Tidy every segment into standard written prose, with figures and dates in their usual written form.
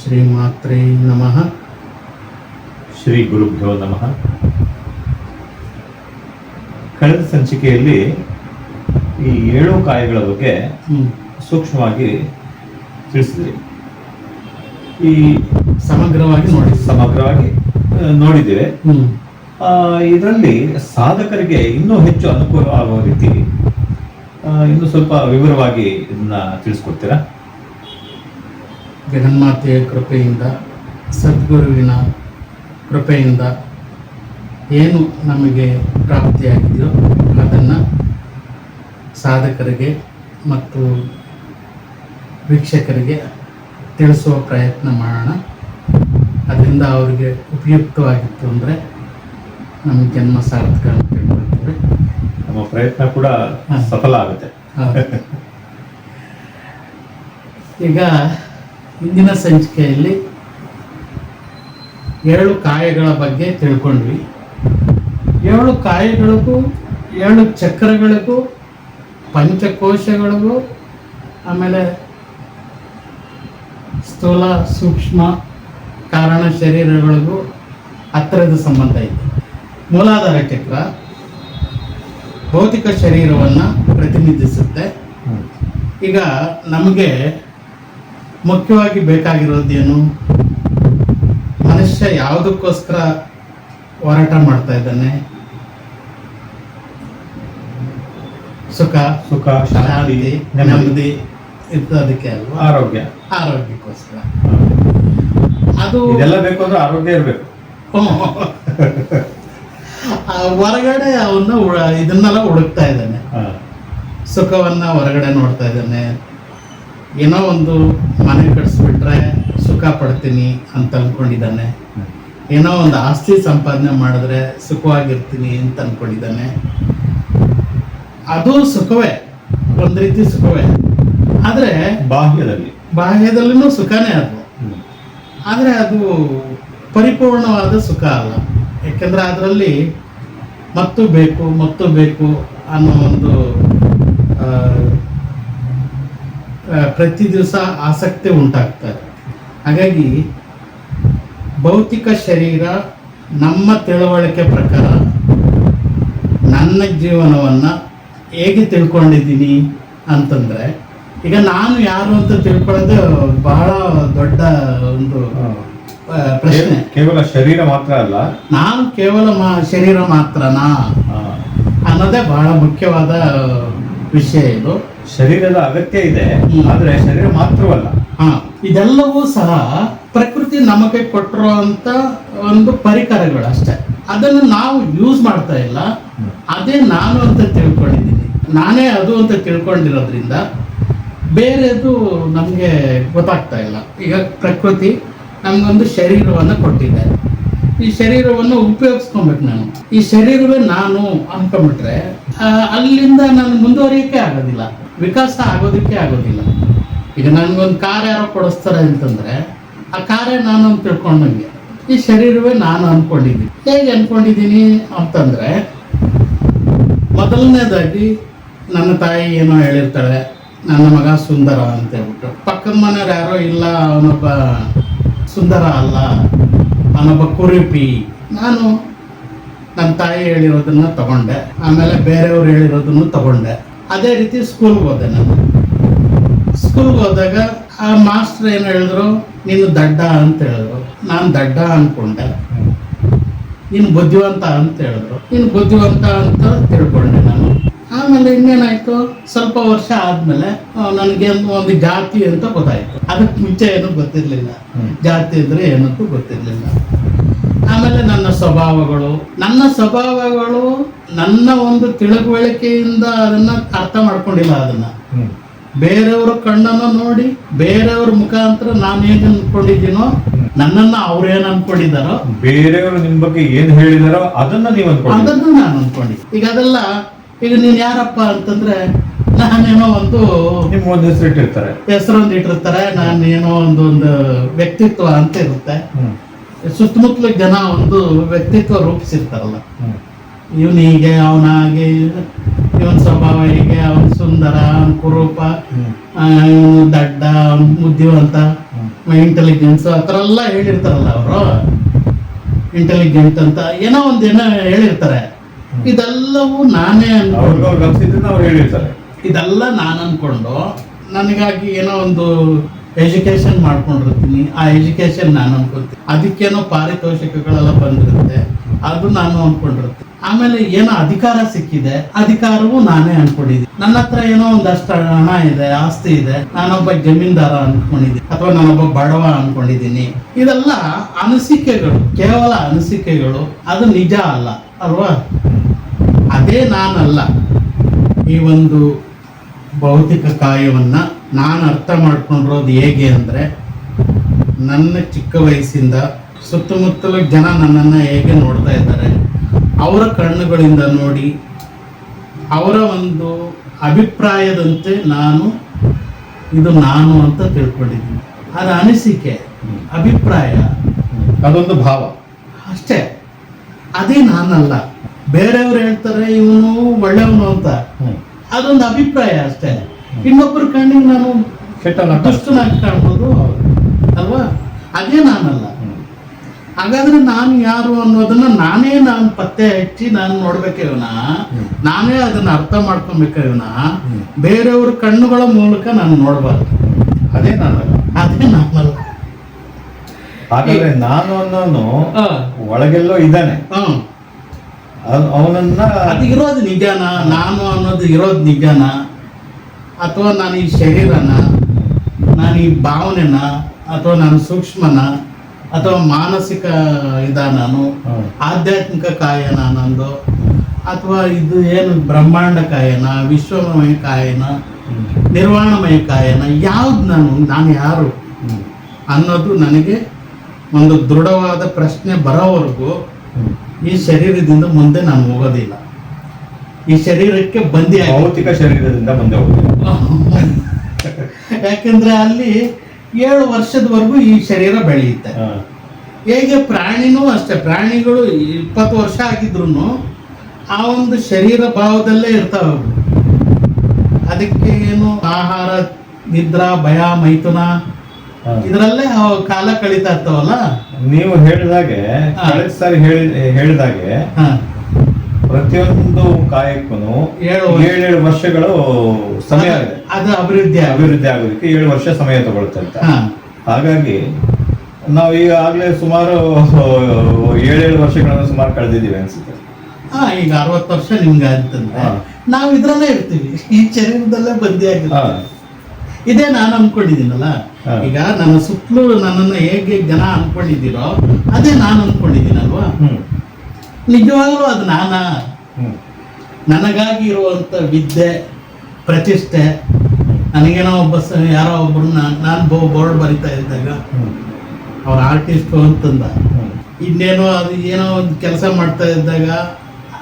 ಶ್ರೀಮಾತ್ರೇ ನಮಃ. ಶ್ರೀ ಗುರುಭ್ಯೋ ನಮಃ. ಕಳೆದ ಸಂಚಿಕೆಯಲ್ಲಿ ಈ 7 ಕಾಯಗಳ ಬಗ್ಗೆ ಸೂಕ್ಷ್ಮವಾಗಿ ತಿಳಿಸಿದ್ರಿ. ಈ ಸಮಗ್ರವಾಗಿ ನೋಡಿದ್ದೇವೆ. ಇದರಲ್ಲಿ ಸಾಧಕರಿಗೆ ಇನ್ನೂ ಹೆಚ್ಚು ಅನುಕೂಲ ಆಗುವ ರೀತಿ ಇನ್ನು ಸ್ವಲ್ಪ ವಿವರವಾಗಿ ಇದನ್ನ ತಿಳಿಸ್ಕೊಡ್ತೀರಾ? ಜಗನ್ಮಾತೆಯ ಕೃಪೆಯಿಂದ, ಸದ್ಗುರುವಿನ ಕೃಪೆಯಿಂದ ಏನು ನಮಗೆ ಪ್ರಾಪ್ತಿಯಾಗಿದೆಯೋ ಅದನ್ನು ಸಾಧಕರಿಗೆ ಮತ್ತು ವೀಕ್ಷಕರಿಗೆ ತಿಳಿಸುವ ಪ್ರಯತ್ನ ಮಾಡೋಣ. ಅದರಿಂದ ಅವರಿಗೆ ಉಪಯುಕ್ತವಾಗಿತ್ತು ಅಂದರೆ ನಮಗೆ ಜನ್ಮ ಸಾರ್ಥಕ ಅಂತ ತಿಳ್ಕೊಳ್ತೀವಿ. ನಮ್ಮ ಪ್ರಯತ್ನ ಕೂಡ ಸಫಲ ಆಗುತ್ತೆ. ಈಗ ಇಂದಿನ ಸಂಚಿಕೆಯಲ್ಲಿ 7 ಕಾಯಗಳ ಬಗ್ಗೆ ತಿಳ್ಕೊಂಡ್ವಿ. 7 ಕಾಯಗಳಿಗೂ 7 ಚಕ್ರಗಳಿಗೂ ಪಂಚಕೋಶಗಳಿಗೂ ಆಮೇಲೆ ಸ್ಥೂಲ ಸೂಕ್ಷ್ಮ ಕಾರಣ ಶರೀರಗಳಿಗೂ ಹತ್ತಿರದ ಸಂಬಂಧ ಇದೆ. ಮೂಲಾಧಾರ ಚಕ್ರ ಭೌತಿಕ ಶರೀರವನ್ನು ಪ್ರತಿನಿಧಿಸುತ್ತೆ. ಈಗ ನಮಗೆ ಮುಖ್ಯವಾಗಿ ಬೇಕಾಗಿರೋದೇನು? ಮನುಷ್ಯ ಯಾವುದಕ್ಕೋಸ್ಕರ ಹೋರಾಟ ಮಾಡ್ತಾ ಇದ್ದಾನೆ? ಸುಖ, ಶಾಂತಿ, ನೆಮ್ಮದಿ ಇದ್ದದಕ್ಕೆ ಅಲ್ವಾ? ಆರೋಗ್ಯಕ್ಕೋಸ್ಕರ. ಅದು ಇದೆಲ್ಲ ಬೇಕು ಅಂದ್ರೆ ಆರೋಗ್ಯ ಇರಬೇಕು. ಹೊರಗಡೆ ಇದನ್ನೆಲ್ಲ ಹುಡುಕ್ತಾ ಇದ್ದಾನೆ. ಸುಖವನ್ನ ಹೊರಗಡೆ ನೋಡ್ತಾ ಇದ್ದಾನೆ. ಏನೋ ಒಂದು ಮನೆ ಕಟ್ಸ್ಬಿಟ್ರೆ ಸುಖ ಪಡ್ತೀನಿ ಅಂತ ಅನ್ಕೊಂಡಿದ್ದಾನೆ. ಏನೋ ಒಂದು ಆಸ್ತಿ ಸಂಪಾದನೆ ಮಾಡಿದ್ರೆ ಸುಖವಾಗಿರ್ತೀನಿ ಅಂತ ಅನ್ಕೊಂಡಿದ್ದಾನೆ. ಅದು ಸುಖವೇ, ಒಂದು ರೀತಿ ಸುಖವೇ. ಆದರೆ ಬಾಹ್ಯದಲ್ಲಿನೂ ಸುಖನೇ ಅದು. ಆದರೆ ಅದು ಪರಿಪೂರ್ಣವಾದ ಸುಖ ಅಲ್ಲ. ಯಾಕೆಂದ್ರೆ ಅದರಲ್ಲಿ ಮತ್ತು ಬೇಕು ಅನ್ನೋ ಒಂದು ಪ್ರತಿ ದಿವಸ ಆಸಕ್ತಿ ಉಂಟಾಗ್ತಾರೆ. ಹಾಗಾಗಿ ಭೌತಿಕ ಶರೀರ ನಮ್ಮ ತಿಳುವಳಿಕೆ ಪ್ರಕಾರ ನನ್ನ ಜೀವನವನ್ನು ಹೇಗೆ ತಿಳ್ಕೊಂಡಿದ್ದೀನಿ ಅಂತಂದರೆ, ಈಗ ನಾನು ಯಾರು ಅಂತ ತಿಳ್ಕೊಳ್ಳೋದು ಬಹಳ ದೊಡ್ಡ ಒಂದು ಪ್ರಶ್ನೆ. ಕೇವಲ ಶರೀರ ಮಾತ್ರ ಅಲ್ಲ, ನಾನು ಕೇವಲ ಶರೀರ ಮಾತ್ರನಾ ಅನ್ನೋದೇ ಬಹಳ ಮುಖ್ಯವಾದ ವಿಷಯ. ಇದು ಶರೀರದ ಅಗತ್ಯ ಇದೆ, ಆದ್ರೆ ಶರೀರ ಮಾತ್ರವಲ್ಲ. ಇದೆಲ್ಲವೂ ಸಹ ಪ್ರಕೃತಿ ನಮಗೆ ಕೊಟ್ಟಿರುವಂತ ಒಂದು ಪರಿಕರಗಳು ಅಷ್ಟೇ. ಅದನ್ನು ನಾವು ಯೂಸ್ ಮಾಡ್ತಾ ಇಲ್ಲ. ಅದೇ ನಾನು ಅಂತ ತಿಳ್ಕೊಂಡಿದ್ದೀನಿ. ನಾನೇ ಅದು ಅಂತ ತಿಳ್ಕೊಂಡಿರೋದ್ರಿಂದ ಬೇರೆದು ನಮಗೆ ಗೊತ್ತಾಗ್ತಾ ಇಲ್ಲ. ಈಗ ಪ್ರಕೃತಿ ನಮಗೊಂದು ಶರೀರವನ್ನು ಕೊಟ್ಟಿದೆ. ಈ ಶರೀರವನ್ನು ಉಪಯೋಗಿಸ್ಕೊಬೇಕು. ನಾನು ಈ ಶರೀರವೇ ನಾನು ಅನ್ಕೊಂಡ್ಬಿಟ್ರೆ ಅಲ್ಲಿಂದ ನಾನು ಮುಂದುವರಿಯಕ್ಕೆ ಆಗೋದಿಲ್ಲ, ವಿಕಾಸ ಆಗೋದಕ್ಕೆ ಆಗೋದಿಲ್ಲ. ಈಗ ನನಗೊಂದು ಕಾರ್ ಯಾರೋ ಕೊಡಿಸ್ತಾರೆ ಅಂತಂದ್ರೆ ಆ ಕಾರೇ ನಾನು ಅಂತ ತಿಳ್ಕೊಂಡಂಗೆ ಈ ಶರೀರವೇ ನಾನು ಅನ್ಕೊಂಡಿದ್ದೀನಿ. ಹೇಗೆ ಅನ್ಕೊಂಡಿದ್ದೀನಿ ಅಂತಂದ್ರೆ, ಮೊದಲನೇದಾಗಿ ನನ್ನ ತಾಯಿ ಏನೋ ಹೇಳಿರ್ತಾಳೆ, ನನ್ನ ಮಗ ಸುಂದರ ಅಂತ ಹೇಳ್ಬಿಟ್ಟು. ಪಕ್ಕದ ಮನೆಯವ್ರು ಯಾರೋ ಇಲ್ಲ, ಅವನೊಬ್ಬ ಸುಂದರ ಅಲ್ಲ, ಅವನೊಬ್ಬ ಕುರಿಪಿ. ನಾನು ನನ್ನ ತಾಯಿ ಹೇಳಿರೋದನ್ನ ತಗೊಂಡೆ, ಆಮೇಲೆ ಬೇರೆಯವ್ರು ಹೇಳಿರೋದನ್ನು ತಗೊಂಡೆ. ಅದೇ ರೀತಿ ಸ್ಕೂಲ್ಗೆ ಹೋದೆ. ಸ್ಕೂಲ್ಗೆ ಹೋದಾಗ ಆ ಮಾಸ್ಟರ್ ಏನು ಹೇಳಿದ್ರು, ನೀನು ದಡ್ಡ ಅಂತ ಹೇಳಿದ್ರು. ನಾನು ದಡ್ಡ ಅಂದ್ಕೊಂಡೆ. ನೀನು ಬುದ್ಧಿವಂತ ಅಂತ ಹೇಳಿದ್ರು. ನೀನು ಬುದ್ಧಿವಂತ ಅಂತ ತಿಳ್ಕೊಂಡೆ ನಾನು. ಆಮೇಲೆ ಇನ್ನೇನಾಯ್ತು, ಸ್ವಲ್ಪ ವರ್ಷ ಆದ್ಮೇಲೆ ನನಗೆ ಒಂದು ಜಾತಿ ಅಂತ ಗೊತ್ತಾಯ್ತು. ಅದಕ್ಕೆ ಮುಂಚೆ ಏನೂ ಗೊತ್ತಿರ್ಲಿಲ್ಲ. ಜಾತಿ ಅಂದ್ರೆ ಏನಕ್ಕೂ ಗೊತ್ತಿರ್ಲಿಲ್ಲ. ಆಮೇಲೆ ನನ್ನ ಸ್ವಭಾವಗಳು ನನ್ನ ಒಂದು ತಿಳುವಳಿಕೆಯಿಂದ ಅದನ್ನ ಅರ್ಥ ಮಾಡ್ಕೊಂಡಿಲ್ಲ. ಅದನ್ನ ಬೇರೆಯವ್ರ ಕಣ್ಣನ್ನು ನೋಡಿ, ಬೇರೆಯವ್ರ ಮುಖಾಂತರ ನಾನು ಏನ್ ಅನ್ಕೊಂಡಿದ್ದೀನೋ, ನನ್ನನ್ನ ಅವ್ರೇನ್ ಅನ್ಕೊಂಡಿದಾರೋ, ಬೇರೆಯವರು ನಿಮ್ ಬಗ್ಗೆ ಏನ್ ಹೇಳಿದಾರೋ ಅದನ್ನ ನಾನು ಅನ್ಕೊಂಡಿ. ಈಗ ಅದೆಲ್ಲ, ಈಗ ನೀನ್ ಯಾರಪ್ಪ ಅಂತಂದ್ರೆ ನಾನೇನೋ ಒಂದು ಹೆಸರೊಂದು ಇಟ್ಟಿರ್ತಾರೆ. ನಾನೇನೋ ಒಂದು ವ್ಯಕ್ತಿತ್ವ ಅಂತ ಇರುತ್ತೆ. ಸುತ್ತಮುತ್ತಲ ಜನ ಒಂದು ವ್ಯಕ್ತಿತ್ವ ರೂಪಿಸಿರ್ತಾರಲ್ಲ, ಇವನು ಹೀಗೆ, ಅವನ ಹಾಗೆ, ಇವನ್ ಸ್ವಭಾವ ಹೀಗೆ, ಅವನ್ ಸುಂದರ, ಅವನ್ ಕುರೂಪ, ಇವನು ದಡ್ಡ, ಅವನ್ ಬುದ್ಧಿವಂತ ಇಂಟೆಲಿಜೆನ್ಸ್ ಆ ಥರ ಎಲ್ಲ ಹೇಳಿರ್ತಾರಲ್ಲ ಅವರು, ಇಂಟೆಲಿಜೆಂಟ್ ಅಂತ ಏನೋ ಹೇಳಿರ್ತಾರೆ. ಇದೆಲ್ಲವೂ ನಾನೇ ಅವ್ರಿಗೆ ಅನ್ಸಿದ್ದನ್ನ ಅವ್ರು ಹೇಳಿರ್ತಾರೆ. ಇದೆಲ್ಲ ನಾನು ಅನ್ಕೊಂಡು ನನಗಾಗಿ ಏನೋ ಒಂದು ಎಜುಕೇಶನ್ ಮಾಡ್ಕೊಂಡಿರ್ತೀನಿ. ಆ ಎಜುಕೇಶನ್ ನಾನು ಅನ್ಕೊತೀನಿ, ಅದಕ್ಕೇನೋ ಪಾರಿತೋಷಿಕಗಳೆಲ್ಲ ಬಂದಿರುತ್ತೆ, ಅದು ನಾನು ಅನ್ಕೊಂಡಿರ್ತೀನಿ. ಆಮೇಲೆ ಏನೋ ಅಧಿಕಾರ ಸಿಕ್ಕಿದೆ, ಅಧಿಕಾರವೂ ನಾನೇ ಅನ್ಕೊಂಡಿದ್ದೀನಿ. ನನ್ನ ಹತ್ರ ಏನೋ ಒಂದಷ್ಟು ಹಣ ಇದೆ, ಆಸ್ತಿ ಇದೆ, ನಾನೊಬ್ಬ ಜಮೀನ್ದಾರ ಅನ್ಕೊಂಡಿದ್ದೀನಿ, ಅಥವಾ ನಾನೊಬ್ಬ ಬಡವ ಅನ್ಕೊಂಡಿದ್ದೀನಿ. ಇದೆಲ್ಲ ಅನಿಸಿಕೆಗಳು, ಕೇವಲ ಅನಿಸಿಕೆಗಳು, ಅದು ನಿಜ ಅಲ್ಲ ಅಲ್ವಾ? ಅದೇ ನಾನಲ್ಲ. ಈ ಒಂದು ಭೌತಿಕ ಕಾಯವನ್ನ ನಾನು ಅರ್ಥ ಮಾಡ್ಕೊಂಡಿರೋದು ಹೇಗೆ ಅಂದರೆ, ನನ್ನ ಚಿಕ್ಕ ವಯಸ್ಸಿಂದ ಸುತ್ತಮುತ್ತಲ ಜನ ನನ್ನನ್ನು ಹೇಗೆ ನೋಡ್ತಾ ಇದ್ದಾರೆ, ಅವರ ಕಣ್ಣುಗಳಿಂದ ನೋಡಿ ಅವರ ಒಂದು ಅಭಿಪ್ರಾಯದಂತೆ ಇದು ನಾನು ಅಂತ ತಿಳ್ಕೊಂಡಿದ್ದೀನಿ. ಅದು ಅನಿಸಿಕೆ, ಅಭಿಪ್ರಾಯ, ಅದೊಂದು ಭಾವ ಅಷ್ಟೇ. ಅದೇ ನಾನಲ್ಲ. ಬೇರೆಯವ್ರು ಹೇಳ್ತಾರೆ ಇವನು ಒಳ್ಳೆಯವನು ಅಂತ, ಅದೊಂದು ಅಭಿಪ್ರಾಯ ಅಷ್ಟೇ. ಇನ್ನೊಬ್ಬರ ಕಣ್ಣಿಗೆ ನಾನು ದುಷ್ಟನಾಗಿ ಕಾಣ್ಬೋದು ಅಲ್ವಾ? ಅದೇ ನಾನಲ್ಲ. ಹಾಗಾದ್ರೆ ನಾನು ಯಾರು ಅನ್ನೋದನ್ನ ನಾನು ಪತ್ತೆ ಹಚ್ಚಿ ನಾನು ನೋಡ್ಬೇಕೇವನ, ನಾನೇ ಅದನ್ನ ಅರ್ಥ ಮಾಡ್ಕೊಬೇಕೇವನ, ಬೇರೆಯವ್ರ ಕಣ್ಣುಗಳ ಮೂಲಕ ನಾನು ನೋಡ್ಬಾರ್ದು. ಅದೇ ನಾನಲ್ಲ. ಹಾಗಾದ್ರೆ ನಾನು ಅನ್ನೋನು ಒಳಗೆಲ್ಲೋ ಇದ್ದಾನೆ. ಅವನನ್ನ ಅದು ಇರೋದು ನಿಜಾನ? ನಾನು ಅನ್ನೋದು ಇರೋದು ನಿಜಾನ? ಅಥವಾ ನಾನು ಈ ಶರೀರನ, ನಾನು ಈ ಭಾವನೆನ, ಅಥವಾ ನಾನು ಸೂಕ್ಷ್ಮನ, ಅಥವಾ ಮಾನಸಿಕ ನಾನು, ಆಧ್ಯಾತ್ಮಿಕ ಕಾಯನ ನಂದು, ಅಥವಾ ಇದು ಏನು ಬ್ರಹ್ಮಾಂಡ ಕಾಯನ, ವಿಶ್ವಮಯ ಕಾಯನ, ನಿರ್ವಾಣಮಯ ಕಾಯನ, ಯಾವ್ದು ನಾನು ಯಾರು ಅನ್ನೋದು ನನಗೆ ಒಂದು ದೃಢವಾದ ಪ್ರಶ್ನೆ ಬರೋವರೆಗೂ ಈ ಶರೀರದಿಂದ ಮುಂದೆ ನಾನು ಹೋಗೋದಿಲ್ಲ. ಈ ಶರೀರಕ್ಕೆ ಭೌತಿಕ ಶರೀರದಿಂದ ಮುಂದೆ ಹೋಗೋದಿಲ್ಲ. ಯಾಕಂದ್ರೆ ಅಲ್ಲಿ 7 ವರ್ಷದವರೆಗೂ ಈ ಶರೀರ ಬೆಳೆಯುತ್ತೆ. ಹೇಗೆ ಪ್ರಾಣಿನೂ ಅಷ್ಟೇ, ಪ್ರಾಣಿಗಳು 20 ವರ್ಷ ಆಗಿದ್ರು ಆ ಒಂದು ಶರೀರ ಭಾವದಲ್ಲೇ ಇರ್ತಾವೆ. ಅದಕ್ಕೆ ಏನು ಆಹಾರ, ನಿದ್ರಾ, ಭಯ, ಮೈಥುನ ಇದರಲ್ಲೇ ಕಾಲ ಕಳೀತಾ ಇರ್ತಾವಲ್ಲ. ನೀವು ಹೇಳಿದಾಗೆ ಕಳೆದ ಸಾರಿ ಹೇಳಿದಾಗೆ ಪ್ರತಿಯೊಂದು ಕಾಯಕ್ಕೂ 7 ವರ್ಷಗಳು ಸಮಯ ಇದೆ. ಅದು ಅಭಿವೃದ್ಧಿ ಆಗೋದಕ್ಕೆ 7 ವರ್ಷ ಸಮಯ ತಗೊಳುತ್ತೆ ಅಂತ. ಹಾಗಾಗಿ ನಾವು ಈಗ ಆಗ್ಲೇ ಸುಮಾರು 7 ವರ್ಷಗಳನ್ನು ಸುಮಾರು ಕಳೆದಿದ್ದೀವಿ ಅನ್ಸುತ್ತೆ. ಈಗ 60 ವರ್ಷ ನಿಮ್ಗೆ ಅಂತಂದ್ರೆ ನಾವು ಇದ್ರಲ್ಲೇ ಇರ್ತೀವಿ, ಈ ಶರೀರದಲ್ಲೇ ಬಂದಿ ಆಗಿದೆ. ಇದೇ ನಾನು ಅನ್ಕೊಂಡಿದ್ದೀನಲ್ಲ. ಈಗ ನನ್ನ ಸುತ್ತಲೂ ನನ್ನನ್ನು ಹೇಗೆ ಜನ ಅನ್ಕೊಂಡಿದ್ದೀರೋ ಅದೇ ನಾನು ಅನ್ಕೊಂಡಿದ್ದೀನಲ್ವಾ? ನಿಜವಾಗ್ಲೂ ಅದು ನನಗಾಗಿ ಇರುವಂತ ವಿದ್ಯೆ, ಪ್ರತಿಷ್ಠೆ. ನನಗೇನೋ ಯಾರೋ ಒಬ್ಬರು ನಾನು ಬೋರ್ಡ್ ಬರಿತಾ ಇದ್ದಾಗ ಅವ್ರ ಆರ್ಟಿಸ್ಟು ಅಂತಂದ, ಇನ್ನೇನೋ ಅದು ಏನೋ ಒಂದು ಕೆಲಸ ಮಾಡ್ತಾ ಇದ್ದಾಗ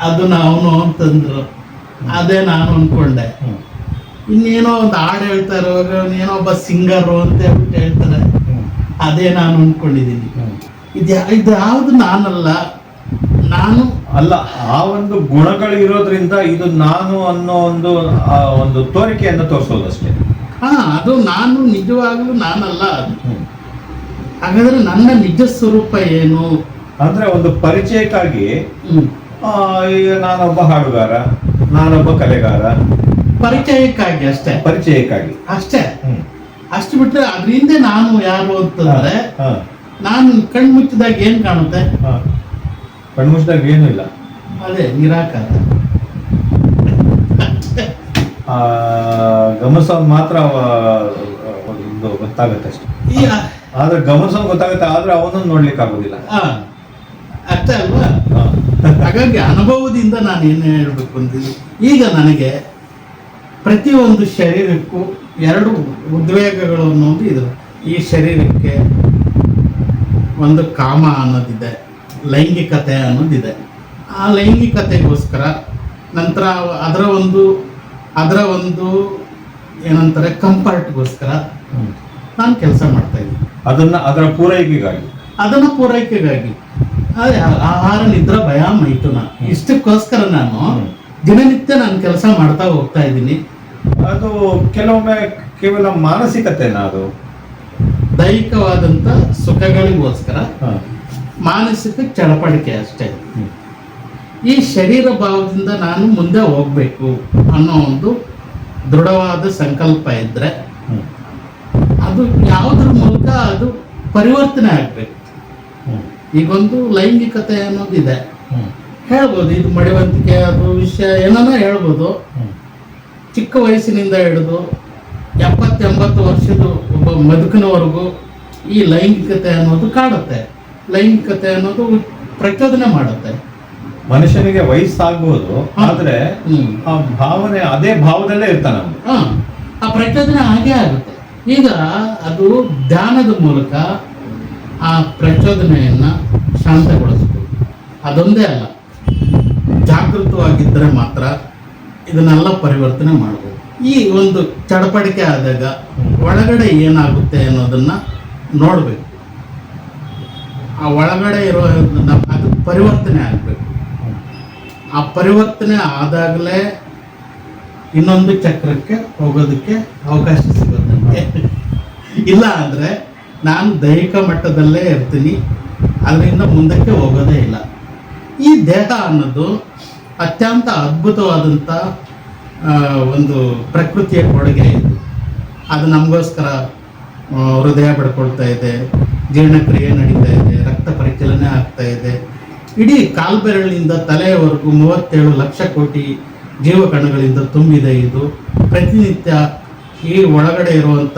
ಅದು ಅವನು ಅಂತಂದ್ರು, ಅದೇ ನಾನು ಅನ್ಕೊಂಡೆ. ಇನ್ನೇನೋ ಒಂದು ಹಾಡು ಹೇಳ್ತಾ ಇರುವಾಗ ಏನೋ ಒಬ್ಬ ಸಿಂಗರು ಅಂತ ಹೇಳ್ತಾರೆ, ಅದೇ ನಾನು ಅನ್ಕೊಂಡಿದ್ದೀನಿ. ಇದು ಯಾವುದು ನಾನಲ್ಲ. ನಾನು ಅಲ್ಲ, ಆ ಒಂದು ಗುಣಗಳು ಇರೋದ್ರಿಂದ ಇದು ನಾನು ಅನ್ನೋ ಒಂದು ತೋರಿಕೆಯನ್ನು ತೋರಿಸೋದಷ್ಟೇ. ಅದು ನಾನು ನಿಜವಾಗ್ಲೂ ನಾನಲ್ಲ ಅದು. ಹಾಗಾದ್ರೆ ನನ್ನ ನಿಜ ಸ್ವರೂಪ ಏನು ಅಂದ್ರೆ ಒಂದು ಪರಿಚಯಕ್ಕಾಗಿ ಈಗ ನಾನೊಬ್ಬ ಹಾಡುಗಾರ, ನಾನೊಬ್ಬ ಕಲೆಗಾರ, ಪರಿಚಯಕ್ಕಾಗಿ ಅಷ್ಟೇ. ಅಷ್ಟು ಬಿಟ್ರೆ ಅದ್ರಿಂದ ನಾನು ಯಾರು ಅಂತಂದ್ರೆ, ನಾನು ಕಣ್ಮುಚ್ಚಿದಾಗ ಏನ್ ಕಾಣುತ್ತೆ? ಕಣ್ಮುಚ್ಚಿದಾಗ ಏನೂ ಇಲ್ಲ, ಅದೇ ನಿರಾಕಾರ. ಗಮನಿಸೋದು ಮಾತ್ರ ಒಂದು ಗೊತ್ತಾಗುತ್ತೆ ಅಷ್ಟೇ. ಆದ್ರೆ ಗಮನಿಸೋದು ಗೊತ್ತಾಗುತ್ತೆ, ಆದ್ರೆ ಅವನನ್ನು ನೋಡ್ಲಿಕ್ಕೆ ಆಗೋದಿಲ್ಲ. ಅಷ್ಟೇ ಅಲ್ವಾ? ಹಾಗಾಗಿ ಅನುಭವದಿಂದ ನಾನು ಏನು ಹೇಳ್ಬೇಕು ಅಂತೀನಿ, ಈಗ ನನಗೆ ಪ್ರತಿಯೊಂದು ಶರೀರಕ್ಕೂ 2 ಉದ್ವೇಗಗಳು ಅನ್ನೋದು ಇದೆ. ಈ ಶರೀರಕ್ಕೆ ಒಂದು ಕಾಮ ಅನ್ನೋದಿದೆ, ಲೈಂಗಿಕತೆ ಅನ್ನೋದಿದೆ. ಆ ಲೈಂಗಿಕತೆಗೋಸ್ಕರ ನಂತರ ಅದರ ಒಂದು ಏನಂತಾರೆ ಕಂಫರ್ಟ್ಗೋಸ್ಕರ ನಾನು ಕೆಲಸ ಮಾಡ್ತಾ ಇದ್ದೀನಿ. ಅದರ ಪೂರೈಕೆಗಾಗಿ ಅದೇ ಆಹಾರ, ನಿದ್ರಾ, ಭಯ, ಮೈಥುನ, ಇಷ್ಟಕ್ಕೋಸ್ಕರ ನಾನು ದಿನನಿತ್ಯ ನಾನು ಕೆಲಸ ಮಾಡ್ತಾ ಹೋಗ್ತಾ ಇದ್ದೀನಿ. ಅದು ಕೆಲವೊಮ್ಮೆ ಕೇವಲ ಮಾನಸಿಕತೆನಾ? ಅದು ದೈಹಿಕವಾದಂಥ ಸುಖಗಳಿಗೋಸ್ಕರ, ಮಾನಸಿಕ ಚಳಪಡಿಕೆ ಅಷ್ಟೇ. ಈ ಶರೀರ ಭಾವದಿಂದ ನಾನು ಮುಂದೆ ಹೋಗ್ಬೇಕು ಅನ್ನೋ ಒಂದು ದೃಢವಾದ ಸಂಕಲ್ಪ ಇದ್ರೆ ಅದು ಯಾವುದ್ರ ಮೂಲಕ ಅದು ಪರಿವರ್ತನೆ ಆಗಬೇಕು. ಈಗೊಂದು ಲೈಂಗಿಕತೆ ಅನ್ನೋದಿದೆ, ಹೇಳ್ಬೋದು, ಇದು ಮಡಿವಂತಿಕೆ ಅದು ವಿಷಯ ಏನಾನ ಹೇಳ್ಬೋದು. ಚಿಕ್ಕ ವಯಸ್ಸಿನಿಂದ ಹಿಡಿದು 70-80 ವರ್ಷದ ಒಬ್ಬ ಬದುಕಿನವರೆಗೂ ಈ ಲೈಂಗಿಕತೆ ಅನ್ನೋದು ಕಾಡುತ್ತೆ. ಲೈಂಗಿಕತೆ ಅನ್ನೋದು ಪ್ರಚೋದನೆ ಮಾಡುತ್ತೆ. ಮನುಷ್ಯನಿಗೆ ವಯಸ್ಸಾಗ್ಬೋದು, ಆದ್ರೆ ಆ ಭಾವನೆ ಅದೇ ಭಾವದಲ್ಲೇ ಇರ್ತಾನೆ. ಆ ಪ್ರಚೋದನೆ ಹಾಗೆ ಆಗುತ್ತೆ. ಈಗ ಅದು ಧ್ಯಾನದ ಮೂಲಕ ಆ ಪ್ರಚೋದನೆಯನ್ನ ಶಾಂತಗೊಳಿಸ್ಬೋದು. ಅದೊಂದೇ ಅಲ್ಲ, ಜಾಗೃತವಾಗಿದ್ದರೆ ಮಾತ್ರ ಇದನ್ನೆಲ್ಲ ಪರಿವರ್ತನೆ ಮಾಡ್ಬೋದು. ಈ ಒಂದು ಚಡಪಡಿಕೆ ಆದಾಗ ಒಳಗಡೆ ಏನಾಗುತ್ತೆ ಅನ್ನೋದನ್ನ ನೋಡ್ಬೇಕು. ಆ ಒಳಗಡೆ ಇರೋ ಅದು ಪರಿವರ್ತನೆ ಆಗಬೇಕು. ಆ ಪರಿವರ್ತನೆ ಆದಾಗಲೇ ಇನ್ನೊಂದು ಚಕ್ರಕ್ಕೆ ಹೋಗೋದಕ್ಕೆ ಅವಕಾಶ ಸಿಗುತ್ತೆ. ಇಲ್ಲ ಅಂದರೆ ನಾನು ದೈಹಿಕ ಮಟ್ಟದಲ್ಲೇ ಇರ್ತೀನಿ, ಅದರಿಂದ ಮುಂದಕ್ಕೆ ಹೋಗೋದೇ ಇಲ್ಲ. ಈ ದೇಹ ಅನ್ನೋದು ಅತ್ಯಂತ ಅದ್ಭುತವಾದಂಥ ಒಂದು ಪ್ರಕೃತಿಯ ಕೊಡುಗೆ ಇದು. ಅದು ನಮಗೋಸ್ಕರ ಹೃದಯ ಬಡ್ಕೊಳ್ತಾ ಇದೆ, ಜೀರ್ಣಕ್ರಿಯೆ ನಡೀತಾ ಇದೆ, ರಕ್ತ ಪರಿಚಲನೆ ಆಗ್ತಾ ಇದೆ. ಇಡೀ ಕಾಲ್ಬೆರಳಿನಿಂದ ತಲೆಯವರೆಗೂ 37 ಲಕ್ಷ ಕೋಟಿ ಜೀವಕಣಗಳಿಂದ ತುಂಬಿದೆ ಇದು. ಪ್ರತಿನಿತ್ಯ ಈ ಒಳಗಡೆ ಇರುವಂಥ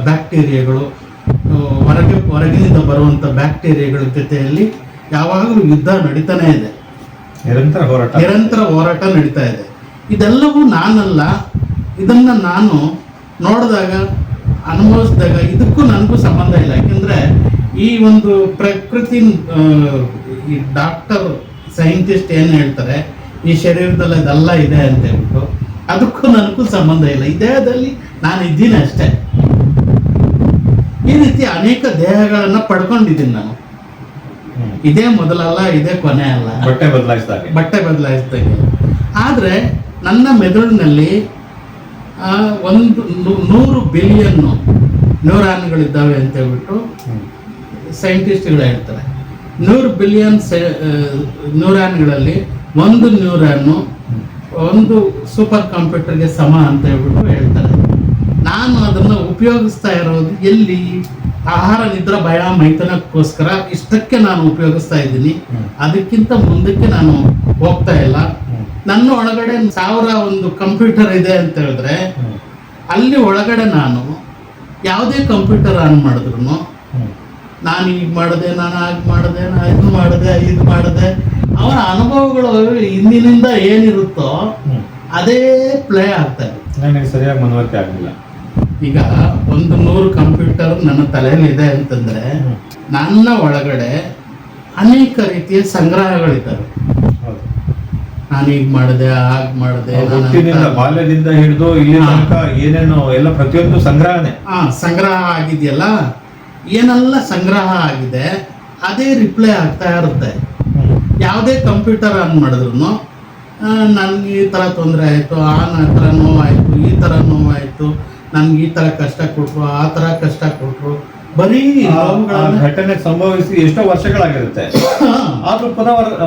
ಬ್ಯಾಕ್ಟೀರಿಯಾಗಳು, ಹೊರಗಿನಿಂದ ಬರುವಂಥ ಬ್ಯಾಕ್ಟೀರಿಯಾಗಳ ಜೊತೆಯಲ್ಲಿ ಯಾವಾಗಲೂ ಯುದ್ಧ ನಡೀತಾನೆ ಇದೆ, ನಿರಂತರ ಹೋರಾಟ ನಡೀತಾ ಇದೆ. ಇದೆಲ್ಲವೂ ನಾನಲ್ಲ, ಇದನ್ನ ನಾನು ನೋಡಿದಾಗ, ಅನುಭವಿಸಿದಾಗ ಇದಕ್ಕೂ ನನಗೂ ಸಂಬಂಧ ಇಲ್ಲ. ಯಾಕೆಂದ್ರೆ ಈ ಒಂದು ಪ್ರಕೃತಿ, ಈ ಡಾಕ್ಟರ್ ಸೈಂಟಿಸ್ಟ್ ಏನು ಹೇಳ್ತಾರೆ, ಈ ಶರೀರದಲ್ಲಿ ಅದೆಲ್ಲ ಇದೆ ಅಂತ ಹೇಳ್ಬಿಟ್ಟು, ಅದಕ್ಕೂ ನನಗೂ ಸಂಬಂಧ ಇಲ್ಲ. ಈ ದೇಹದಲ್ಲಿ ನಾನು ಇದ್ದೀನಿ ಅಷ್ಟೇ. ಈ ರೀತಿ ಅನೇಕ ದೇಹಗಳನ್ನ ಪಡ್ಕೊಂಡಿದ್ದೀನಿ ನಾನು. ಇದೇ ಮೊದಲಲ್ಲ, ಇದೇ ಕೊನೆ ಅಲ್ಲ, ಬಟ್ಟೆ ಬದಲಾಯಿಸಿದಾಗ. ಆದರೆ ನನ್ನ ಮೆದುಳಿನಲ್ಲಿ 100 ಬಿಲಿಯನ್ ನ್ಯೂರಾನ್ಗಳಿದ್ದಾವೆ ಅಂತ ಹೇಳ್ಬಿಟ್ಟು ಸೈಂಟಿಸ್ಟ್ಗಳು ಹೇಳ್ತಾರೆ. 100 ಬಿಲಿಯನ್ ನ್ಯೂರಾನ್ಗಳಲ್ಲಿ 1 ನ್ಯೂರಾನು ಒಂದು ಸೂಪರ್ ಕಂಪ್ಯೂಟರ್ಗೆ ಸಮ ಅಂತ ಹೇಳ್ಬಿಟ್ಟು ಹೇಳ್ತಾರೆ. ನಾನು ಅದನ್ನು ಉಪಯೋಗಿಸ್ತಾ ಇರೋದು ಎಲ್ಲಿ? ಆಹಾರ, ನಿದ್ರೆ, ಭಯ, ಮೈಥುನಕ್ಕೋಸ್ಕರ ಇಷ್ಟಕ್ಕೆ ನಾನು ಉಪಯೋಗಿಸ್ತಾ ಇದ್ದೀನಿ. ಅದಕ್ಕಿಂತ ಮುಂದಕ್ಕೆ ನಾನು ಹೋಗ್ತಾ ಇಲ್ಲ. ನನ್ನ ಒಳಗಡೆ 1001 ಕಂಪ್ಯೂಟರ್ ಇದೆ ಅಂತ ಹೇಳಿದ್ರೆ, ಅಲ್ಲಿ ಒಳಗಡೆ ನಾನು ಯಾವುದೇ ಕಂಪ್ಯೂಟರ್ ಆನ್ ಮಾಡಿದ್ರು ನಾನು ಈಗ ಮಾಡಿದೆ, ನಾನು ಆಗ ಮಾಡಿದೆ, ನಾನು ಇದು ಮಾಡಿದೆ, ಅವರ ಅನುಭವಗಳು ಹಿಂದಿನಿಂದ ಏನಿರುತ್ತೋ ಅದೇ ಪ್ಲೇ ಆಗ್ತಾ ಇದೆ. ನನಗೆ ಸರಿಯಾಗಿ ಮನವರಿಕೆ ಆಗಲಿಲ್ಲ. ಈಗ 100 ಕಂಪ್ಯೂಟರ್ ನನ್ನ ತಲೆಯಲ್ಲಿ ಇದೆ ಅಂತಂದ್ರೆ, ನನ್ನ ಒಳಗಡೆ ಅನೇಕ ರೀತಿಯ ಸಂಗ್ರಹಗಳಿದ್ದಾವೆ. ನಾನು ಈಗ ಮಾಡಿದೆ, ಆಗ ಮಾಡಿದೆ, ಬಾಲ್ಯದಿಂದ ಹಿಡಿದು ಇಲ್ಲಿ ತನಕ ಏನೇನು ಎಲ್ಲ ಪ್ರತಿಯೊಂದು ಸಂಗ್ರಹ ಆಗಿದೆಯಲ್ಲ, ಏನೆಲ್ಲ ಸಂಗ್ರಹ ಆಗಿದೆ ಅದೇ ರಿಪ್ಲೈ ಆಗ್ತಾ ಇರುತ್ತೆ. ಯಾವುದೇ ಕಂಪ್ಯೂಟರ್ ಆನ್ ಮಾಡಿದ್ರು ನನಗೆ ಈ ಥರ ತೊಂದರೆ ಆಯಿತು, ಆ ಥರ ನೋವಾಯಿತು, ಈ ಥರ ನೋವಾಯಿತು, ನನ್ಗೆ ಈ ಥರ ಕಷ್ಟ ಕೊಟ್ಟರು, ಆ ಥರ ಕಷ್ಟ ಕೊಟ್ಟರು, ಬರೀ ಘಟನೆ ಸಂಭವಿಸಿ ಎಷ್ಟೋ ವರ್ಷಗಳಾಗಿರುತ್ತೆ, ಆದ್ರೂ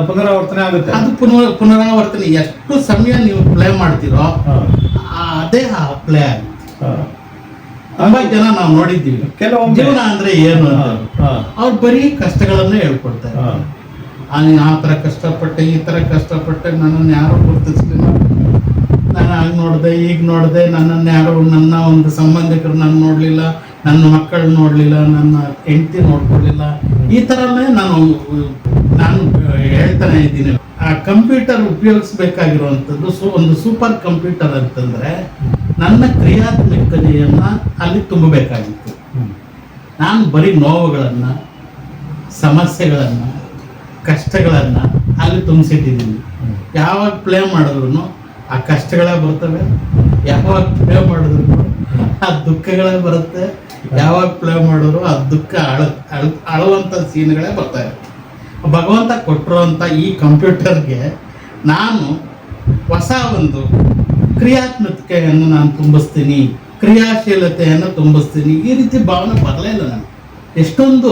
ಪುನರಾವರ್ತನೆ ಆಗುತ್ತೆ. ಅದು ಪುನರಾವರ್ತನೆ ಎಷ್ಟು ಸಮಯ ನೀವು ಪ್ಲೇ ಮಾಡ್ತೀರೋ ಅದೇ ಪ್ಲೇ ಆಗುತ್ತೆ. ತುಂಬಾ ಜನ ನಾವು ನೋಡಿದ್ದೀವಿ, ಕೆಲವೊಮ್ಮೆ ಜೀವನ ಅಂದ್ರೆ ಏನು ಅವ್ರು ಬರೀ ಕಷ್ಟಗಳನ್ನೇ ಹೇಳ್ಕೊಡ್ತಾರೆ. ಆ ಥರ ಕಷ್ಟಪಟ್ಟೆ, ಈ ಥರ ಕಷ್ಟಪಟ್ಟೆ, ನನ್ನನ್ನು ಯಾರು ಗುರುತಿಸ್ಲಿಲ್ಲ, ನಾನು ಆಗ ನೋಡಿದೆ, ಈಗ ನೋಡಿದೆ, ನನ್ನನ್ನು ಯಾರು, ನನ್ನ ಒಂದು ಸಂಬಂಧಿಕರು ನನ್ನ ನೋಡಲಿಲ್ಲ, ನನ್ನ ಮಕ್ಕಳು ನೋಡಲಿಲ್ಲ, ನನ್ನ ಹೆಂಡತಿ ನೋಡ್ಕೊಳ್ಳಿಲ್ಲ, ಈ ಥರನೇ ನಾನು ಹೇಳ್ತಾನೆ ಇದ್ದೀನಿ. ಆ ಕಂಪ್ಯೂಟರ್ ಉಪಯೋಗಿಸ್ಬೇಕಾಗಿರುವಂಥದ್ದು ಒಂದು ಸೂಪರ್ ಕಂಪ್ಯೂಟರ್ ಅಂತಂದರೆ ನನ್ನ ಕ್ರಿಯಾತ್ಮಕತೆಯನ್ನ ಅಲ್ಲಿ ತುಂಬಬೇಕಾಗಿತ್ತು. ನಾನು ಬರೀ ನೋವುಗಳನ್ನು, ಸಮಸ್ಯೆಗಳನ್ನು, ಕಷ್ಟಗಳನ್ನು ಅಲ್ಲಿ ತುಂಬಿಸಿಟ್ಟಿದ್ದೀನಿ. ಯಾವಾಗ ಪ್ಲೇ ಮಾಡಿದ್ರು ಆ ಕಷ್ಟಗಳೇ ಬರ್ತವೆ, ಯಾವಾಗ ಪ್ಲೇ ಮಾಡಿದ್ರು ಆ ದುಃಖಗಳೇ ಬರುತ್ತೆ, ಯಾವಾಗ ಪ್ಲೇ ಮಾಡಿದ್ರು ಆ ದುಃಖ ಅಳುವಂಥ ಸೀನ್ಗಳೇ ಬರ್ತಾವೆ. ಭಗವಂತ ಕೊಟ್ಟಿರುವಂಥ ಈ ಕಂಪ್ಯೂಟರ್ಗೆ ನಾನು ಹೊಸ ಒಂದು ಕ್ರಿಯಾತ್ಮಕತೆಯನ್ನು ನಾನು ತುಂಬಿಸ್ತೀನಿ ಕ್ರಿಯಾಶೀಲತೆಯನ್ನು ತುಂಬಿಸ್ತೀನಿ. ಈ ರೀತಿ ಭಾವನೆ ಬರಲೇ ಇಲ್ಲ ನನಗೆ. ಎಷ್ಟೊಂದು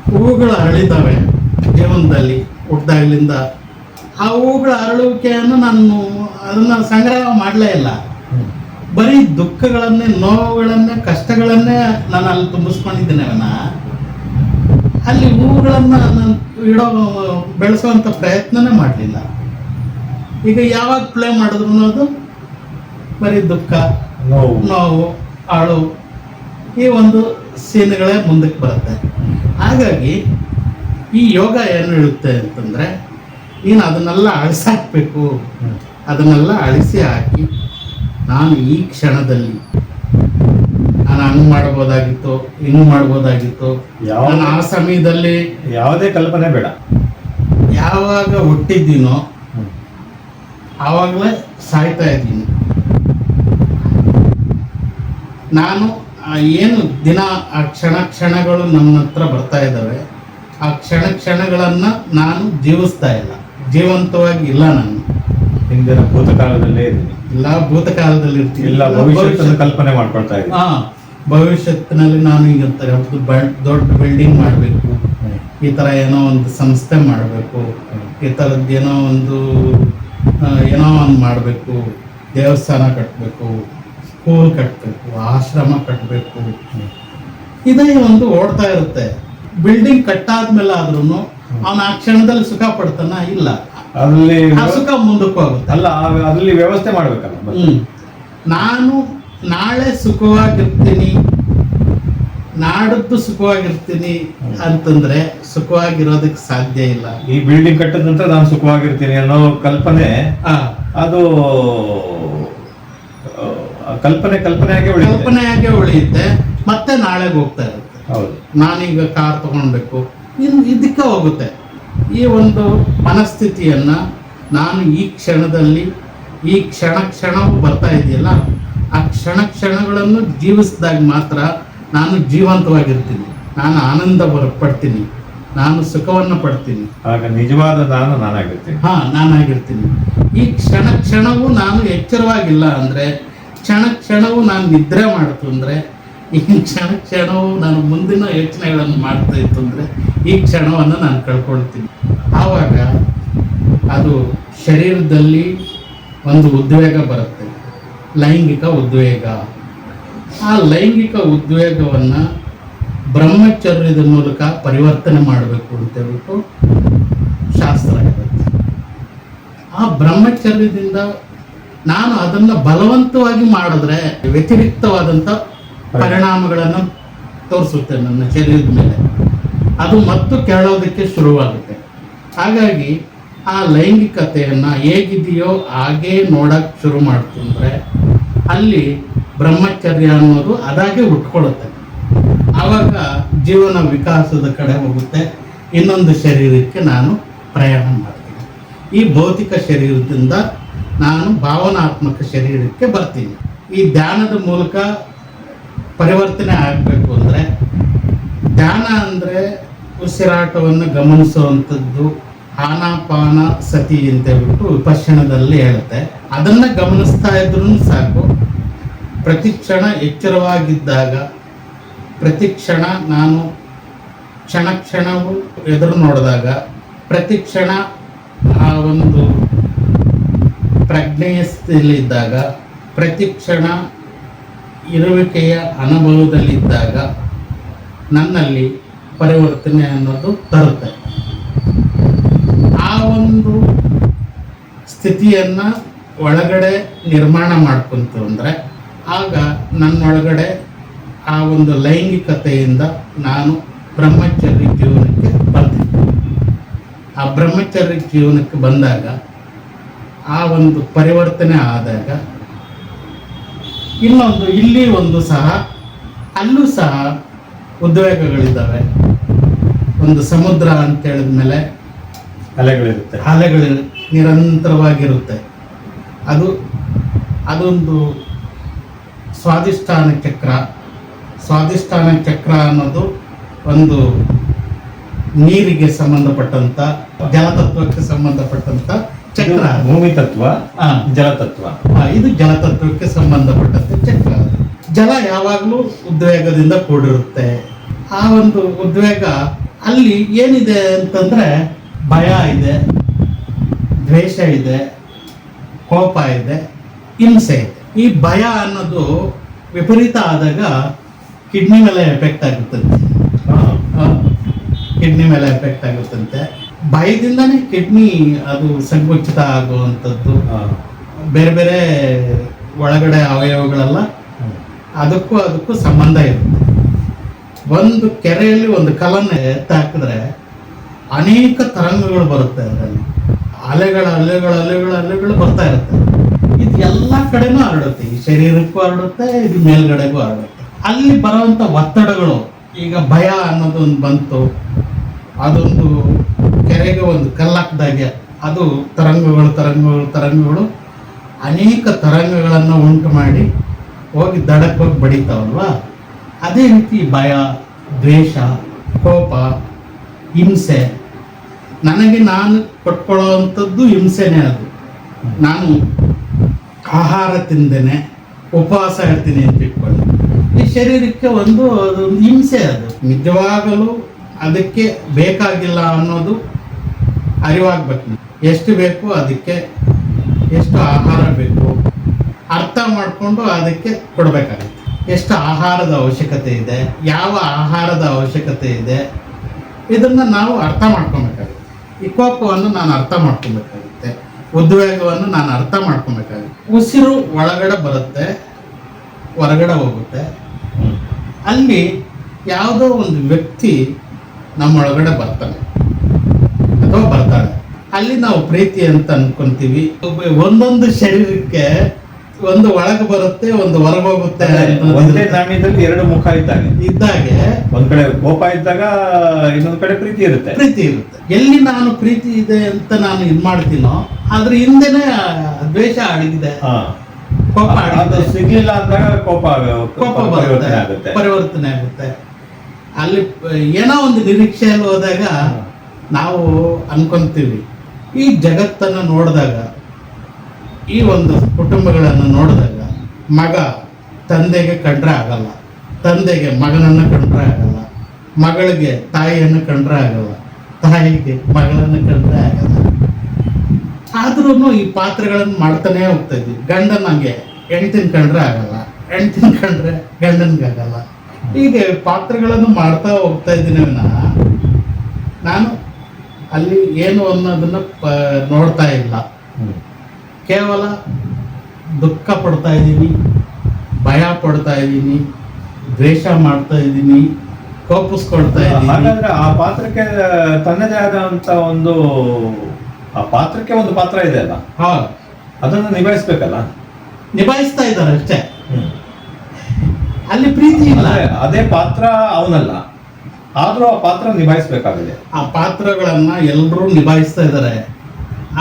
ಹೂವುಗಳು ಅರಳಿದ್ದಾವೆ ಜೀವನದಲ್ಲಿ ಹುಟ್ಟಿದಾಗಲಿಂದ. ಆ ಹೂವುಗಳ ಅರಳುವಿಕೆಯನ್ನು ನಾನು ಅದನ್ನು ಸಂಗ್ರಹ ಮಾಡಲೇ ಇಲ್ಲ. ಬರೀ ದುಃಖಗಳನ್ನೇ, ನೋವುಗಳನ್ನೇ, ಕಷ್ಟಗಳನ್ನೇ ನಾನು ಅಲ್ಲಿ ತುಂಬಿಸ್ಕೊಂಡಿದ್ದೇನೆ. ಅಲ್ಲಿ ಹೂವುಗಳನ್ನು ನಾನು ಬೆಳೆಸುವಂಥ ಪ್ರಯತ್ನನೇ ಮಾಡಲಿಲ್ಲ. ಈಗ ಯಾವಾಗ ಪ್ಲೇ ಮಾಡಿದ್ರು ಅದು ಬರೀ ದುಃಖ, ನೋವು, ಅಳು, ಈ ಒಂದು ಸೀನ್ಗಳೇ ಮುಂದಕ್ಕೆ ಬರುತ್ತೆ. ಹಾಗಾಗಿ ಈ ಯೋಗ ಏನು ಹೇಳುತ್ತೆ ಅಂತಂದರೆ, ನೀನು ಅದನ್ನೆಲ್ಲ ಅಳಿಸಾಕಬೇಕು. ಅದನ್ನೆಲ್ಲ ಅಳಿಸಿ ಹಾಕಿ, ನಾನು ಈ ಕ್ಷಣದಲ್ಲಿ ನಾನು ಹಂಗೆ ಮಾಡ್ಬೋದಾಗಿತ್ತು, ಹಿಂಗೆ ಮಾಡ್ಬೋದಾಗಿತ್ತು, ನಾನು ಆ ಸಮಯದಲ್ಲಿ ಯಾವುದೇ ಕಲ್ಪನೆ ಬೇಡ. ಯಾವಾಗ ಹುಟ್ಟಿದ್ದೀನೋ ಆವಾಗಲೇ ಸಾಯ್ತಾ ಇದ್ದೀನಿ. ನಾನು ಏನು ದಿನ ಆ ಕ್ಷಣಗಳು ನನ್ನ ಹತ್ರ ಬರ್ತಾ ಇದ್ದಾವೆ, ಆ ಕ್ಷಣಗಳನ್ನು ನಾನು ಜೀವಿಸ್ತಾ ಇಲ್ಲ, ಜೀವಂತವಾಗಿ ಇಲ್ಲ. ನಾನು ಹಿಂದಿನ ಭೂತಕಾಲದಲ್ಲೇ ಇದ್ದೀನಿ, ಇಲ್ಲ ಭೂತಕಾಲದಲ್ಲಿ ಇರ್ತೀನಿ, ಇಲ್ಲ ಭವಿಷ್ಯದ ಕಲ್ಪನೆ ಮಾಡ್ಕೊಳ್ತಾ ಇದ್ದೀನಿ. ಭವಿಷ್ಯತ್ತಿನಲ್ಲಿ ನಾನು ಈಗ ದೊಡ್ಡ ಬಿಲ್ಡಿಂಗ್ ಮಾಡಬೇಕು, ಈ ಥರ ಏನೋ ಒಂದು ಸಂಸ್ಥೆ ಮಾಡಬೇಕು, ಈ ಥರದ್ದು ಏನೋ ಒಂದು ಮಾಡಬೇಕು, ದೇವಸ್ಥಾನ ಕಟ್ಟಬೇಕು, ಸ್ಕೂಲ್ ಕಟ್ಟಬೇಕು, ಆಶ್ರಮ ಕಟ್ಟಬೇಕು, ಇದೇ ಒಂದು ಓಡ್ತಾ ಇರುತ್ತೆ. ಬಿಲ್ಡಿಂಗ್ ಕಟ್ಟಾದ್ಮೇಲೆ ಆದ್ರೂ ಅವನ ಆ ಕ್ಷಣದಲ್ಲಿ ಸುಖ ಪಡ್ತಾನ? ಇಲ್ಲ, ಅಲ್ಲಿ ಆ ಸುಖ ಮುಂದಕ್ಕೆ ಹೋಗುತ್ತೆ. ಅಲ್ಲ, ಅದ್ರಲ್ಲಿ ವ್ಯವಸ್ಥೆ ಮಾಡ್ಬೇಕಲ್ಲ. ನಾನು ನಾಳೆ ಸುಖವಾಗಿರ್ತೀನಿ, ನಾಡದ್ದು ಸುಖವಾಗಿರ್ತೀನಿ ಅಂತಂದ್ರೆ ಸುಖವಾಗಿರೋದಕ್ಕೆ ಸಾಧ್ಯ ಇಲ್ಲ. ಈ ಬಿಲ್ಡಿಂಗ್ ಕಟ್ಟಿದ ನಂತರ ನಾನು ಸುಖವಾಗಿರ್ತೀನಿ ಅನ್ನೋ ಕಲ್ಪನೆ, ಅದು ಕಲ್ಪನೆಯಾಗೆ ಉಳಿಯುತ್ತೆ. ಮತ್ತೆ ನಾಳೆಗೆ ಹೋಗ್ತಾ ಇರುತ್ತೆ. ನಾನೀಗ ಕಾರ್ ತಗೊಳ್ಬೇಕು, ಇದಕ್ಕೆ ಹೋಗುತ್ತೆ. ಈ ಒಂದು ಮನಸ್ಥಿತಿಯನ್ನ ನಾನು ಈ ಕ್ಷಣದಲ್ಲಿ, ಈ ಕ್ಷಣವು ಬರ್ತಾ ಇದೆಯಲ್ಲ, ಆ ಕ್ಷಣಗಳನ್ನು ಜೀವಿಸಿದಾಗ ಮಾತ್ರ ನಾನು ಜೀವಂತವಾಗಿರ್ತೀನಿ, ನಾನು ಆನಂದ ಪಡ್ತೀನಿ, ನಾನು ಸುಖವನ್ನು ಪಡ್ತೀನಿ. ಆಗ ನಿಜವಾದ ನಾನಾಗಿರ್ತೀನಿ. ನಾನಾಗಿರ್ತೀನಿ. ಈ ಕ್ಷಣವು ನಾನು ಎಚ್ಚರವಾಗಿಲ್ಲ ಅಂದರೆ, ಕ್ಷಣವು ನಾನು ನಿದ್ರೆ ಮಾಡ್ತು ಅಂದರೆ, ಈ ಕ್ಷಣವು ನಾನು ಮುಂದಿನ ಯೋಚನೆಗಳನ್ನು ಮಾಡ್ತಾ ಇತ್ತು ಅಂದರೆ, ಈ ಕ್ಷಣವನ್ನು ನಾನು ಕಳ್ಕೊಳ್ತೀನಿ. ಆವಾಗ ಅದು ಶರೀರದಲ್ಲಿ ಒಂದು ಉದ್ವೇಗ ಬರುತ್ತೆ, ಲೈಂಗಿಕ ಉದ್ವೇಗ. ಆ ಲೈಂಗಿಕ ಉದ್ವೇಗವನ್ನು ಬ್ರಹ್ಮಚರ್ಯದ ಮೂಲಕ ಪರಿವರ್ತನೆ ಮಾಡಬೇಕು ಅಂತ ಹೇಳ್ಬಿಟ್ಟು ಶಾಸ್ತ್ರ ಹೇಳುತ್ತೆ. ಆ ಬ್ರಹ್ಮಚರ್ಯದಿಂದ ನಾನು ಅದನ್ನು ಬಲವಂತವಾಗಿ ಮಾಡಿದ್ರೆ ವ್ಯತಿರಿಕ್ತವಾದಂಥ ಪರಿಣಾಮಗಳನ್ನು ತೋರಿಸುತ್ತೆ ನನ್ನ ಶರೀರದ ಮೇಲೆ. ಅದು ಮತ್ತು ಕೇಳೋದಕ್ಕೆ ಶುರುವಾಗುತ್ತೆ. ಹಾಗಾಗಿ ಆ ಲೈಂಗಿಕತೆಯನ್ನು ಹೇಗಿದೆಯೋ ಹಾಗೇ ನೋಡೋಕ್ಕೆ ಶುರು ಮಾಡ್ತಂದ್ರೆ ಅಲ್ಲಿ ಬ್ರಹ್ಮಚರ್ಯ ಅನ್ನೋದು ಅದಾಗೆ ಉಟ್ಕೊಳ್ಳುತ್ತೆ. ಆವಾಗ ಜೀವನ ವಿಕಾಸದ ಕಡೆ ಹೋಗುತ್ತೆ. ಇನ್ನೊಂದು ಶರೀರಕ್ಕೆ ನಾನು ಪ್ರಯಾಣ ಮಾಡ್ತೀನಿ. ಈ ಭೌತಿಕ ಶರೀರದಿಂದ ನಾನು ಭಾವನಾತ್ಮಕ ಶರೀರಕ್ಕೆ ಬರ್ತೀನಿ. ಈ ಧ್ಯಾನದ ಮೂಲಕ ಪರಿವರ್ತನೆ ಆಗಬೇಕು ಅಂದರೆ, ಧ್ಯಾನ ಅಂದರೆ ಉಸಿರಾಟವನ್ನು ಗಮನಿಸುವಂಥದ್ದು, ಆನಾಪಾನ ಸತಿ ಅಂತ ಹೇಳ್ಬಿಟ್ಟು ವಿಪಶ್ಯನದಲ್ಲಿ ಹೇಳುತ್ತೆ. ಅದನ್ನು ಗಮನಿಸ್ತಾ ಇದ್ರೂ ಸಾಕು. ಪ್ರತಿ ಕ್ಷಣ ಎಚ್ಚರವಾಗಿದ್ದಾಗ, ಪ್ರತಿ ಕ್ಷಣ ನಾನು ಕ್ಷಣವು ಎದುರು ನೋಡಿದಾಗ, ಪ್ರತಿ ಕ್ಷಣ ಆ ಒಂದು ಪ್ರಜ್ಞೆಯ ಸ್ಥಿತಿಯಲ್ಲಿದ್ದಾಗ, ಪ್ರತಿ ಕ್ಷಣ ಇರುವಿಕೆಯ ಅನುಭವದಲ್ಲಿದ್ದಾಗ ನನ್ನಲ್ಲಿ ಪರಿವರ್ತನೆ ಅನ್ನೋದು ತರುತ್ತೆ. ಆ ಒಂದು ಸ್ಥಿತಿಯನ್ನು ಒಳಗಡೆ ನಿರ್ಮಾಣ ಮಾಡ್ಕೊಂತು ಅಂದರೆ, ಆಗ ನನ್ನೊಳಗಡೆ ಆ ಒಂದು ಲೈಂಗಿಕತೆಯಿಂದ ನಾನು ಬ್ರಹ್ಮಚರ್ಯ ಜೀವನಕ್ಕೆ ಬರ್ತೀನಿ. ಆ ಬ್ರಹ್ಮಚರ್ಯ ಜೀವನಕ್ಕೆ ಬಂದಾಗ, ಆ ಒಂದು ಪರಿವರ್ತನೆ ಆದಾಗ, ಇನ್ನೊಂದು ಇಲ್ಲಿ ಒಂದು ಸಹ ಅಲ್ಲೂ ಸಹ ಉದ್ವೇಗಗಳಿದ್ದಾವೆ. ಒಂದು ಸಮುದ್ರ ಅಂತ ಹೇಳಿದ್ಮೇಲೆ ಅಲೆಗಳು ನಿರಂತರವಾಗಿರುತ್ತೆ. ಅದೊಂದು ಸ್ವಾಧಿಷ್ಠಾನ ಚಕ್ರ ಅನ್ನೋದು ಒಂದು ನೀರಿಗೆ ಸಂಬಂಧಪಟ್ಟಂಥ, ಜಲತತ್ವಕ್ಕೆ ಸಂಬಂಧಪಟ್ಟಂಥ ಚಕ್ರ. ಭೂಮಿ ತತ್ವ, ಹಾ. ಜಲತತ್ವ. ಇದು ಜಲತತ್ವಕ್ಕೆ ಸಂಬಂಧಪಟ್ಟಂತೆ ಚಕ್ರ. ಜಲ ಯಾವಾಗಲೂ ಉದ್ವೇಗದಿಂದ ಕೂಡಿರುತ್ತೆ. ಆ ಒಂದು ಉದ್ವೇಗ ಅಲ್ಲಿ ಏನಿದೆ ಅಂತಂದ್ರೆ ಭಯ ಇದೆ, ದ್ವೇಷ ಇದೆ, ಕೋಪ ಇದೆ, ಹಿಂಸೆ ಇದೆ. ಈ ಭಯ ಅನ್ನೋದು ವಿಪರೀತ ಆದಾಗ ಕಿಡ್ನಿ ಮೇಲೆ ಎಫೆಕ್ಟ್ ಆಗುತ್ತಂತೆ. ಕಿಡ್ನಿ ಮೇಲೆ ಎಫೆಕ್ಟ್ ಆಗುತ್ತಂತೆ. ಭಯದಿಂದನೇ ಕಿಡ್ನಿ ಅದು ಸಂಕುಚಿತ ಆಗುವಂಥದ್ದು. ಬೇರೆ ಬೇರೆ ಒಳಗಡೆ ಅವಯವಗಳೆಲ್ಲ ಅದಕ್ಕೂ ಸಂಬಂಧ ಇರುತ್ತೆ. ಒಂದು ಕೆರೆಯಲ್ಲಿ ಒಂದು ಕಲ್ಲನ್ನು ಎತ್ತಾಕಿದ್ರೆ ಅನೇಕ ತರಂಗಗಳು ಬರುತ್ತೆ. ಅದರಲ್ಲಿ ಅಲೆಗಳು ಬರ್ತಾ ಇರುತ್ತೆ. ಇದು ಎಲ್ಲ ಕಡೆನೂ ಹರಡುತ್ತೆ. ಈ ಶರೀರಕ್ಕೂ ಹರಡುತ್ತೆ, ಇದು ಮೇಲ್ಗಡೆಗೂ ಹರಡುತ್ತೆ. ಅಲ್ಲಿ ಬರುವಂಥ ಒತ್ತಡಗಳು, ಈಗ ಭಯ ಅನ್ನೋದು ಒಂದು ಬಂತು, ಅದೊಂದು ಕೆರೆಗೆ ಒಂದು ಕಲ್ಲಾಕ್ದಾಗೆ ಅದು ತರಂಗಗಳು ಅನೇಕ ತರಂಗಗಳನ್ನು ಉಂಟು ಮಾಡಿ ಹೋಗಿ ದಡಕ್ಕೆ ಹೋಗಿ ಬಡಿತಾವಲ್ವ. ಅದೇ ರೀತಿ ಭಯ, ದ್ವೇಷ, ಕೋಪ, ಹಿಂಸೆ, ನನಗೆ ನಾನು ಕೊಟ್ಕೊಳ್ಳೋವಂಥದ್ದು ಹಿಂಸೆನೇ. ಅದು ನಾನು ಆಹಾರ ತಿಂದೇನೆ ಉಪವಾಸ ಇರ್ತೀನಿ ಅಂತ ಇಟ್ಕೊಳ್ಳಿ, ಈ ಶರೀರಕ್ಕೆ ಒಂದು ಹಿಂಸೆ. ಅದು ನಿಜವಾಗಲೂ ಅದಕ್ಕೆ ಬೇಕಾಗಿಲ್ಲ ಅನ್ನೋದು ಅರಿವಾಗ್ಬೇಕು. ಎಷ್ಟು ಬೇಕು ಅದಕ್ಕೆ, ಎಷ್ಟು ಆಹಾರ ಬೇಕು ಅರ್ಥ ಮಾಡಿಕೊಂಡು ಅದಕ್ಕೆ ಕೊಡಬೇಕಾಗುತ್ತೆ. ಎಷ್ಟು ಆಹಾರದ ಅವಶ್ಯಕತೆ ಇದೆ, ಯಾವ ಆಹಾರದ ಅವಶ್ಯಕತೆ ಇದೆ, ಇದನ್ನು ನಾವು ಅರ್ಥ ಮಾಡ್ಕೊಬೇಕಾಗುತ್ತೆ. ಈ ಕೋಪವನ್ನು ನಾನು ಅರ್ಥ ಮಾಡ್ಕೊಬೇಕಾಗುತ್ತೆ, ಉದ್ವೇಗವನ್ನು ನಾನು ಅರ್ಥ ಮಾಡ್ಕೊಬೇಕಾಗುತ್ತೆ. ಉಸಿರು ಒಳಗಡೆ ಬರುತ್ತೆ, ಹೊರಗಡೆ ಹೋಗುತ್ತೆ. ಅಲ್ಲಿ ಯಾವುದೋ ಒಂದು ವ್ಯಕ್ತಿ ನಮ್ಮೊಳಗಡೆ ಬರ್ತಾನೆ ಅಥವಾ ಬರ್ತಾಳೆ. ಅಲ್ಲಿ ನಾವು ಪ್ರೀತಿ ಅಂತ ಅನ್ಕೊಂತೀವಿ. ಒಂದೊಂದು ಶರೀರಕ್ಕೆ ಒಂದು ಒಳಗೆ ಬರುತ್ತೆ, ಒಂದು ಹೊರಗೆ ಹೋಗುತ್ತೆ. ಒಂದೇ ನಾಣ್ಯದಲ್ಲಿ ಎರಡು ಮುಖ ಇದ್ದಾಗೆ ಒಂದ್ ಕಡೆ ಕೋಪ ಇದ್ದಾಗ ಇನ್ನೊಂದ್ ಕಡೆ ಪ್ರೀತಿ ಇರುತ್ತೆ. ಎಲ್ಲಿ ನಾನು ಪ್ರೀತಿ ಇದೆ ಅಂತ ನಾನು ಇದ್ ಮಾಡ್ತೀನೋ ಅದ್ರ ಹಿಂದೆನೆ ದ್ವೇಷ ಅಡಗಿದೆ, ಕೋಪ ಅಡಗಿದೆ. ಸಿಗ್ಲಿಲ್ಲ ಅಂದಾಗ ಕೋಪ ಪರಿವರ್ತನೆ ಆಗುತ್ತೆ. ಅಲ್ಲಿ ಏನೋ ಒಂದು ನಿರೀಕ್ಷೆಯಲ್ಲಿ ಹೋದಾಗ ನಾವು ಅನ್ಕೊಂತೀವಿ. ಈ ಜಗತ್ತನ್ನು ನೋಡಿದಾಗ, ಈ ಒಂದು ಕುಟುಂಬಗಳನ್ನು ನೋಡಿದಾಗ, ಮಗ ತಂದೆಗೆ ಕಂಡ್ರೆ ಆಗಲ್ಲ, ತಂದೆಗೆ ಮಗನನ್ನು ಕಂಡ್ರೆ ಆಗಲ್ಲ, ಮಗಳಿಗೆ ತಾಯಿಯನ್ನು ಕಂಡ್ರೆ ಆಗಲ್ಲ, ತಾಯಿಗೆ ಮಗಳನ್ನು ಕಂಡ್ರೆ ಆಗಲ್ಲ. ಆದ್ರೂ ಈ ಪಾತ್ರಗಳನ್ನು ಮಾಡ್ತಾನೆ ಹೋಗ್ತಾ ಇದ್ವಿ. ಗಂಡನಿಗೆ ಹೆಂಡ್ತಿನ ಕಂಡ್ರೆ ಆಗಲ್ಲ, ಹೆಂಡ್ತಿನ ಕಂಡ್ರೆ ಗಂಡನಿಗಾಗಲ್ಲ. ಹೀಗೆ ಪಾತ್ರಗಳನ್ನು ಮಾಡ್ತಾ ಹೋಗ್ತಾ ಇದ್ದೀನಿ. ನಾನು ಅಲ್ಲಿ ಏನು ಅನ್ನೋದನ್ನ ನೋಡ್ತಾ ಇಲ್ಲ. ಕೇವಲ ದುಃಖ ಪಡ್ತಾ ಇದ್ದೀನಿ, ಭಯ ಪಡ್ತಾ ಇದ್ದೀನಿ, ದ್ವೇಷ ಮಾಡ್ತಾ ಇದ್ದೀನಿ, ಕೋಪಿಸ್ಕೊಳ್ತಾ ಇದ್ದೀನಿ. ಹಾಗಾದ್ರೆ ಆ ಪಾತ್ರಕ್ಕೆ ತನ್ನದೇ ಆದಂತ ಒಂದು, ಆ ಪಾತ್ರಕ್ಕೆ ಒಂದು ಪಾತ್ರ ಇದೆ ಅಲ್ಲ, ಅದನ್ನು ನಿಭಾಯಿಸ್ಬೇಕಲ್ಲ. ನಿಭಾಯಿಸ್ತಾ ಇದ್ದಾರೆ ಅಷ್ಟೇ, ಅಲ್ಲಿ ಪ್ರೀತಿ ಇಲ್ಲ. ಅದೇ ಪಾತ್ರ ಅವನಲ್ಲ, ಆದ್ರೂ ಆ ಪಾತ್ರ ನಿಭಾಯಿಸ್ಬೇಕಾಗಿದೆ. ಆ ಪಾತ್ರಗಳನ್ನ ಎಲ್ಲರೂ ನಿಭಾಯಿಸ್ತಾ ಇದ್ದಾರೆ,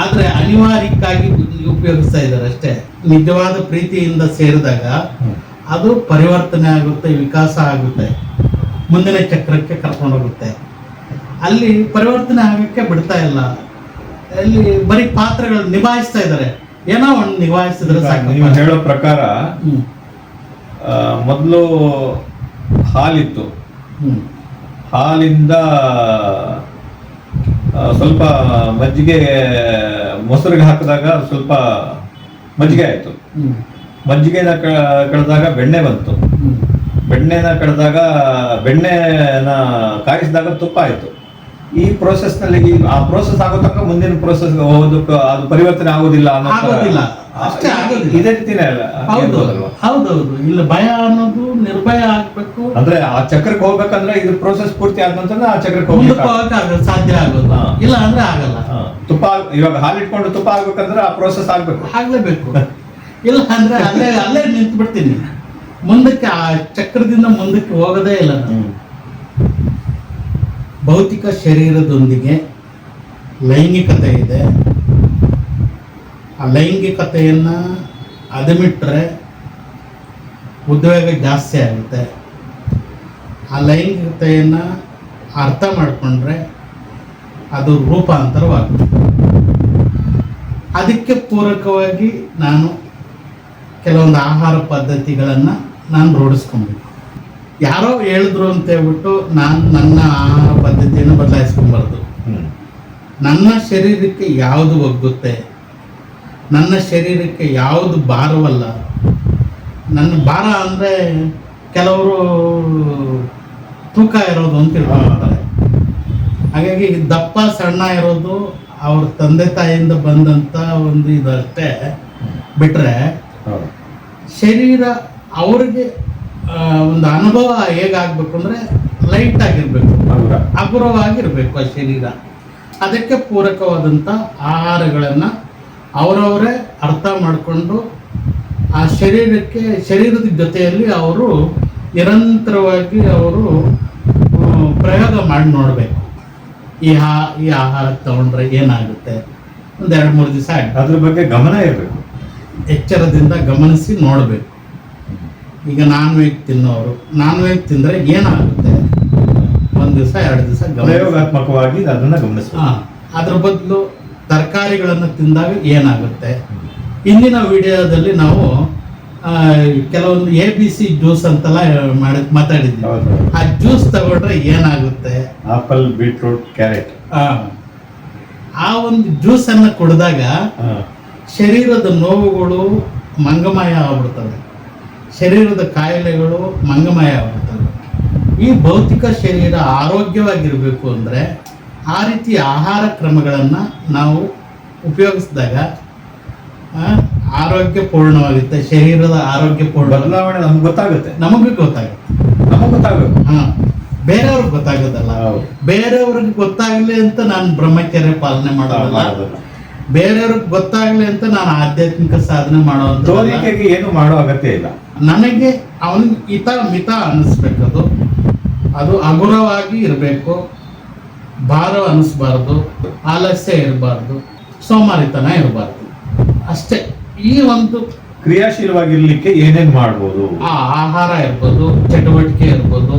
ಆದ್ರೆ ಅನಿವಾರ್ಯಕ್ಕಾಗಿ ಉಪಯೋಗಿಸ್ತಾ ಇದ್ದಾರೆ ಅಷ್ಟೇ. ನಿಜವಾದ ಪ್ರೀತಿಯಿಂದ ಸೇರಿದಾಗ ಅದು ಪರಿವರ್ತನೆ ಆಗುತ್ತೆ, ವಿಕಾಸ ಆಗುತ್ತೆ, ಮುಂದಿನ ಚಕ್ರಕ್ಕೆ ಕರ್ಕೊಂಡೋಗುತ್ತೆ. ಅಲ್ಲಿ ಪರಿವರ್ತನೆ ಆಗಕ್ಕೆ ಬಿಡ್ತಾ ಇಲ್ಲ. ಅಲ್ಲಿ ಬರೀ ಪಾತ್ರಗಳು ನಿಭಾಯಿಸ್ತಾ ಇದ್ದಾರೆ. ಏನೋ ಒಂದು ನಿಭಾಯಿಸಿದ್ರೆ ಸಾಕು. ನೀವು ಹೇಳೋ ಪ್ರಕಾರ ಮೊದಲು ಹಾಲಿತ್ತು, ಹಾಲಿಂದ ಸ್ವಲ್ಪ ಮಜ್ಜಿಗೆ ಮೊಸರಿಗೆ ಹಾಕಿದಾಗ ಸ್ವಲ್ಪ ಮಜ್ಜಿಗೆ ಆಯಿತು, ಮಜ್ಜಿಗೆನ ಕಳೆದಾಗ ಬೆಣ್ಣೆ ಬಂತು, ಬೆಣ್ಣೆನ ಕಳೆದಾಗ ಬೆಣ್ಣೆನ ಕಾಯಿಸಿದಾಗ ತುಪ್ಪ ಆಯಿತು. ಈ ಪ್ರೋಸೆಸ್ನಲ್ಲಿ ಆ ಪ್ರೋಸೆಸ್ ಆಗೋ ತನಕ ಮುಂದಿನ ಪ್ರೋಸೆಸ್ ಹೋಗೋದಕ್ಕೆ ಅದು ಪರಿವರ್ತನೆ ಆಗೋದಿಲ್ಲ ಆಗೋದಿಲ್ಲ. ಇದೇ ರೀತಿನೇ ಹೌದೌದು. ಇಲ್ಲ, ಭಯ ಅನ್ನೋದು ನಿರ್ಭಯ ಆಗ್ಬೇಕು. ಅಂದ್ರೆ ಆ ಚಕ್ರಕ್ಕೆ ಹೋಗ್ಬೇಕಂದ್ರೆ ಇದು ಪ್ರೋಸೆಸ್ ಪೂರ್ತಿ ಆದ ನಂತರ ಆ ಚಕ್ರಕ್ಕೆ ಹೋಗಕ್ಕೆ ಸಾಧ್ಯ ಆಗೋದು, ಇಲ್ಲ ಅಂದ್ರೆ ಆಗಲ್ಲ. ತುಪ್ಪ ಇವಾಗ ಹಾಲು ಇಟ್ಕೊಂಡು ತುಪ್ಪ ಆಗ್ಬೇಕಂದ್ರೆ ಆ ಪ್ರೋಸೆಸ್ ಆಗ್ಲೇಬೇಕು. ಇಲ್ಲ ಅಂದ್ರೆ ಅಲ್ಲೇ ನಿಂತು ಬಿಡ್ತೀನಿ. ಮುಂದಕ್ಕೆ ಆ ಚಕ್ರದಿಂದ ಮುಂದಕ್ಕೆ ಹೋಗೋದೇ ಇಲ್ಲ. ಭೌತಿಕ ಶರೀರದೊಂದಿಗೆ ಲೈಂಗಿಕತೆ ಇದೆ. ಆ ಲೈಂಗಿಕತೆಯನ್ನು ಅದಮಿಟ್ರೆ ಉದ್ವೇಗ ಜಾಸ್ತಿ ಆಗುತ್ತೆ. ಆ ಲೈಂಗಿಕತೆಯನ್ನು ಅರ್ಥ ಮಾಡಿಕೊಂಡ್ರೆ ಅದು ರೂಪಾಂತರವಾಗುತ್ತೆ. ಅದಕ್ಕೆ ಪೂರಕವಾಗಿ ನಾನು ಕೆಲವೊಂದು ಆಹಾರ ಪದ್ಧತಿಗಳನ್ನು ನಾನು ರೂಢಿಸ್ಕೊಬೇಕು. ಯಾರೋ ಹೇಳಿದ್ರು ಅಂತ ಹೇಳ್ಬಿಟ್ಟು ನಾನು ನನ್ನ ಆಹಾರ ಪದ್ಧತಿಯನ್ನು ಬದಲಾಯಿಸ್ಕೊಂಬಾರ್ದು. ನನ್ನ ಶರೀರಕ್ಕೆ ಯಾವುದು ಒಗ್ಗುತ್ತೆ, ನನ್ನ ಶರೀರಕ್ಕೆ ಯಾವುದು ಭಾರವಲ್ಲ. ನನ್ನ ಭಾರ ಅಂದರೆ ಕೆಲವರು ತೂಕ ಇರೋದು ಅಂತ ತಿಳ್ಕೊಳ್ತಾರೆ. ಹಾಗಾಗಿ ದಪ್ಪ ಸಣ್ಣ ಇರೋದು ಅವ್ರ ತಂದೆ ತಾಯಿಯಿಂದ ಬಂದಂಥ ಒಂದು ಇದಷ್ಟೇ ಬಿಟ್ಟರೆ ಶರೀರ ಅವ್ರಿಗೆ ಒಂದು ಅನುಭವ ಹೇಗಾಗಬೇಕು ಅಂದರೆ ಲೈಟ್ ಆಗಿರಬೇಕು, ಹಗುರವಾಗಿರಬೇಕು ಆ ಶರೀರ. ಅದಕ್ಕೆ ಪೂರಕವಾದಂಥ ಆಹಾರಗಳನ್ನು ಅವರವರೇ ಅರ್ಥ ಮಾಡಿಕೊಂಡು ಆ ಶರೀರದ ಜೊತೆಯಲ್ಲಿ ಅವರು ನಿರಂತರವಾಗಿ ಅವರು ಪ್ರಯೋಗ ಮಾಡಿ ನೋಡಬೇಕು. ಈ ಆಹಾರ ತಗೊಂಡ್ರೆ ಏನಾಗುತ್ತೆ, ಒಂದು 2-3 ದಿವಸ ಅದ್ರ ಬಗ್ಗೆ ಗಮನ ಇರಬೇಕು, ಎಚ್ಚರದಿಂದ ಗಮನಿಸಿ ನೋಡಬೇಕು. ಈಗ ನಾನ್ ವೆಜ್ ತಿನ್ನೋರು ನಾನ್ ವೆಜ್ ತಿಂದರೆ ಏನಾಗುತ್ತೆ, 1 ದಿವಸ 2 ದಿವಸ ಪ್ರಯೋಗಾತ್ಮಕವಾಗಿ ಅದನ್ನ ಗಮನಿಸಬೇಕು. ಅದ್ರ ಬದಲು ತರಕಾರಿಗಳನ್ನು ತಿಂದಾಗ ಏನಾಗುತ್ತೆ. ಇಂದಿನ ವಿಡಿಯೋದಲ್ಲಿ ನಾವು ಕೆಲವೊಂದು ABC ಜ್ಯೂಸ್ ಅಂತೆಲ್ಲ ಮಾತಾಡಿದ್ವಿ. ಆ ಜ್ಯೂಸ್ ತಗೊಂಡ್ರೆ ಏನಾಗುತ್ತೆ, ಆಪಲ್, ಬೀಟ್ರೂಟ್, ಕ್ಯಾರೆಟ್, ಆ ಒಂದು ಜ್ಯೂಸನ್ನು ಕುಡಿದಾಗ ಶರೀರದ ನೋವುಗಳು ಮಂಗಮಯ ಆಗ್ಬಿಡ್ತವೆ, ಶರೀರದ ಕಾಯಿಲೆಗಳು ಮಂಗಮಯ ಆಗ್ಬಿಡ್ತವೆ. ಈ ಭೌತಿಕ ಶರೀರ ಆರೋಗ್ಯವಾಗಿರಬೇಕು ಅಂದರೆ ಆ ರೀತಿ ಆಹಾರ ಕ್ರಮಗಳನ್ನು ನಾವು ಉಪಯೋಗಿಸಿದಾಗ ಆರೋಗ್ಯಪೂರ್ಣವಾಗುತ್ತೆ, ಶರೀರದ ಆರೋಗ್ಯಪೂರ್ಣ ಬದಲಾವಣೆ ನಮ್ಗೆ ಗೊತ್ತಾಗುತ್ತೆ, ನಮಗೆ ಗೊತ್ತಾಗುತ್ತೆ. ಬೇರೆಯವ್ರಿಗೆ ಗೊತ್ತಾಗೋದಲ್ಲ. ಬೇರೆಯವ್ರಿಗೆ ಗೊತ್ತಾಗಲಿ ಅಂತ ನಾನು ಬ್ರಹ್ಮಚರ್ಯ ಪಾಲನೆ ಮಾಡೋದಲ್ಲ, ಬೇರೆಯವ್ರಿಗೆ ಗೊತ್ತಾಗ್ಲಿ ಅಂತ ನಾನು ಆಧ್ಯಾತ್ಮಿಕ ಸಾಧನೆ ಮಾಡೋದು ಏನು ಮಾಡೋ ಅಗತ್ಯ ಇಲ್ಲ. ನನಗೆ ಅವನಿಗೆ ಮಿತ ಅನ್ನಿಸ್ಬೇಕದು, ಅದು ಹಗುರವಾಗಿ ಇರಬೇಕು, ಭಾರ ಅನ್ನಿಸ್ಬಾರ್ದು, ಆಲಸ್ಯ ಇರಬಾರ್ದು, ಸೋಮಾರಿತನ ಇರಬಾರ್ದು ಅಷ್ಟೇ. ಈ ಒಂದು ಕ್ರಿಯಾಶೀಲವಾಗಿರ್ಲಿಕ್ಕೆ ಏನೇನ್ ಮಾಡ್ಬೋದು, ಆ ಆಹಾರ ಇರ್ಬೋದು, ಚಟುವಟಿಕೆ ಇರ್ಬೋದು,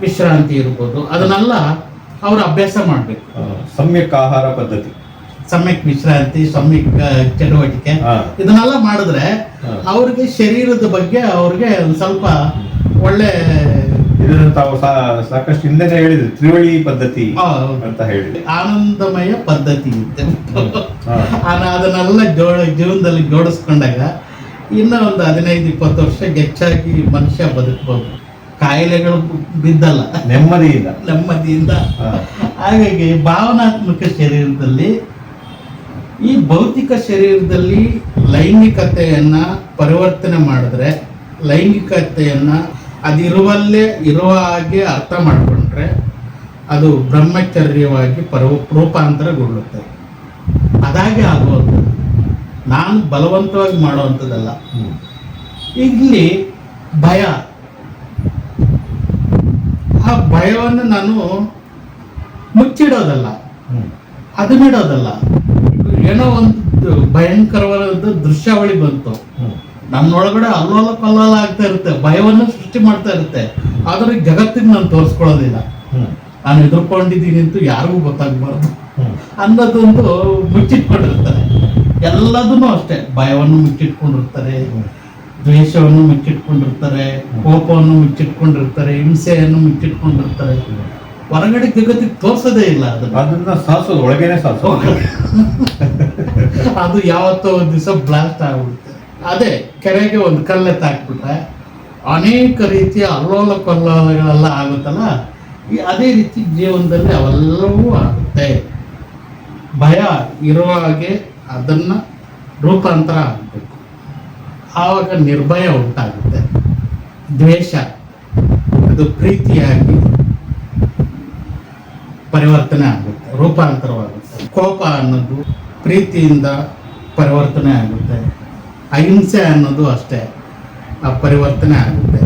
ವಿಶ್ರಾಂತಿ ಇರ್ಬೋದು, ಅದನ್ನೆಲ್ಲ ಅವರು ಅಭ್ಯಾಸ ಮಾಡಬೇಕು. ಸಮ್ಯಕ್ ಆಹಾರ ಪದ್ಧತಿ, ಸಮ್ಯಕ್ ವಿಶ್ರಾಂತಿ, ಸಮ್ಯಕ್ ಚಟುವಟಿಕೆ, ಇದನ್ನೆಲ್ಲ ಮಾಡಿದ್ರೆ ಅವ್ರಿಗೆ ಶರೀರದ ಬಗ್ಗೆ ಅವ್ರಿಗೆ ಒಂದು ಸ್ವಲ್ಪ ಒಳ್ಳೆ ಇದನ್ನ ತಾವು ಸಾಕಷ್ಟು ಹಿಂದೆನೆ ಹೇಳಿದ್ರಿ, ತ್ರಿವಳಿ ಪದ್ಧತಿ ಅಂತ ಹೇಳಿ ಆನಂದಮಯ ಪದ್ಧತಿ ಇರುತ್ತೆ. ಅದನ್ನೆಲ್ಲ ಜೀವನದಲ್ಲಿ ಜೋಡಿಸ್ಕೊಂಡಾಗ ಇನ್ನ ಒಂದು 15-20 ವರ್ಷ ಹೆಚ್ಚಾಗಿ ಮನುಷ್ಯ ಬದುಕಬಹುದು, ಕಾಯಿಲೆಗಳು ಬಿದ್ದಲ್ಲ, ನೆಮ್ಮದಿಯಿಂದ. ಹಾಗಾಗಿ ಭಾವನಾತ್ಮಕ ಶರೀರದಲ್ಲಿ, ಈ ಭೌತಿಕ ಶರೀರದಲ್ಲಿ ಲೈಂಗಿಕತೆಯನ್ನ ಪರಿವರ್ತನೆ ಮಾಡಿದ್ರೆ, ಲೈಂಗಿಕತೆಯನ್ನ ಅದಿರುವಲ್ಲೇ ಇರುವ ಹಾಗೆ ಅರ್ಥ ಮಾಡಿಕೊಂಡ್ರೆ ಅದು ಬ್ರಹ್ಮಚರ್ಯವಾಗಿ ರೂಪಾಂತರಗೊಳ್ಳುತ್ತೆ. ಅದಾಗೆ ಆಗುವಂಥದ್ದು, ನಾನು ಬಲವಂತವಾಗಿ ಮಾಡುವಂಥದ್ದಲ್ಲ. ಇಲ್ಲಿ ಭಯ, ಆ ಭಯವನ್ನು ನಾನು ಮುಚ್ಚಿಡೋದಲ್ಲ, ಅದನ್ನಿಡೋದಲ್ಲ. ಏನೋ ಒಂದು ಭಯಂಕರವಾದ ದೃಶ್ಯಾವಳಿ ಬಂತು, ನಮ್ಮೊಳಗಡೆ ಅಲ್ಲೋಲ ಕಲ್ಲೋಲ ಆಗ್ತಾ ಇರುತ್ತೆ, ಭಯವನ್ನು ಸೃಷ್ಟಿ ಮಾಡ್ತಾ ಇರುತ್ತೆ. ಆದ್ರೆ ಜಗತ್ತಿಗೆ ನಾನು ತೋರಿಸ್ಕೊಳ್ಳೋದಿಲ್ಲ, ನಾನು ಎದುರ್ಕೊಂಡಿದ್ದೀನಿ ಅಂತ ಯಾರಿಗೂ ಗೊತ್ತಾಗಬಾರ್ದು ಅನ್ನೋದೊಂದು ಮುಚ್ಚಿಟ್ಕೊಂಡಿರ್ತಾರೆ. ಎಲ್ಲದನ್ನೂ ಅಷ್ಟೇ, ಭಯವನ್ನು ಮುಚ್ಚಿಟ್ಕೊಂಡಿರ್ತಾರೆ, ದ್ವೇಷವನ್ನು ಮುಚ್ಚಿಟ್ಕೊಂಡಿರ್ತಾರೆ, ಕೋಪವನ್ನು ಮುಚ್ಚಿಟ್ಕೊಂಡಿರ್ತಾರೆ, ಹಿಂಸೆಯನ್ನು ಮುಚ್ಚಿಟ್ಕೊಂಡಿರ್ತಾರೆ. ಹೊರಗಡೆ ಜಗತ್ತಿಗೆ ತೋರ್ಸೋದೇ ಇಲ್ಲ, ಅದನ್ನ ಸಾಸೋದು ಒಳಗೇನೆ ಸಾಸೋದು. ಅದು ಯಾವತ್ತೋ ಒಂದು ದಿವಸ ಬ್ಲಾಸ್ಟ್ ಆಗ್ಬಿಡುತ್ತೆ. ಅದೇ ಕೆರೆಗೆ ಒಂದು ಕಲ್ಲೆತ್ತು ಹಾಕ್ಬಿಟ್ರೆ ಅನೇಕ ರೀತಿಯ ಅಲ್ಲೋಲ ಕಲ್ಲೋಲಗಳೆಲ್ಲ ಆಗುತ್ತಲ್ಲ, ಅದೇ ರೀತಿ ಜೀವನದಲ್ಲಿ ಅವೆಲ್ಲವೂ ಆಗುತ್ತೆ. ಭಯ ಇರುವ ಹಾಗೆ ಅದನ್ನು ರೂಪಾಂತರ ಆಗಬೇಕು, ಆವಾಗ ನಿರ್ಭಯ ಉಂಟಾಗುತ್ತೆ. ದ್ವೇಷ ಅದು ಪ್ರೀತಿಯಾಗಿ ಪರಿವರ್ತನೆ ಆಗುತ್ತೆ, ರೂಪಾಂತರವಾಗುತ್ತೆ. ಕೋಪ ಅನ್ನೋದು ಪ್ರೀತಿಯಿಂದ ಪರಿವರ್ತನೆ ಆಗುತ್ತೆ. ಅಹಿಂಸೆ ಅನ್ನೋದು ಅಷ್ಟೇ, ಆ ಪರಿವರ್ತನೆ ಆಗುತ್ತೆ.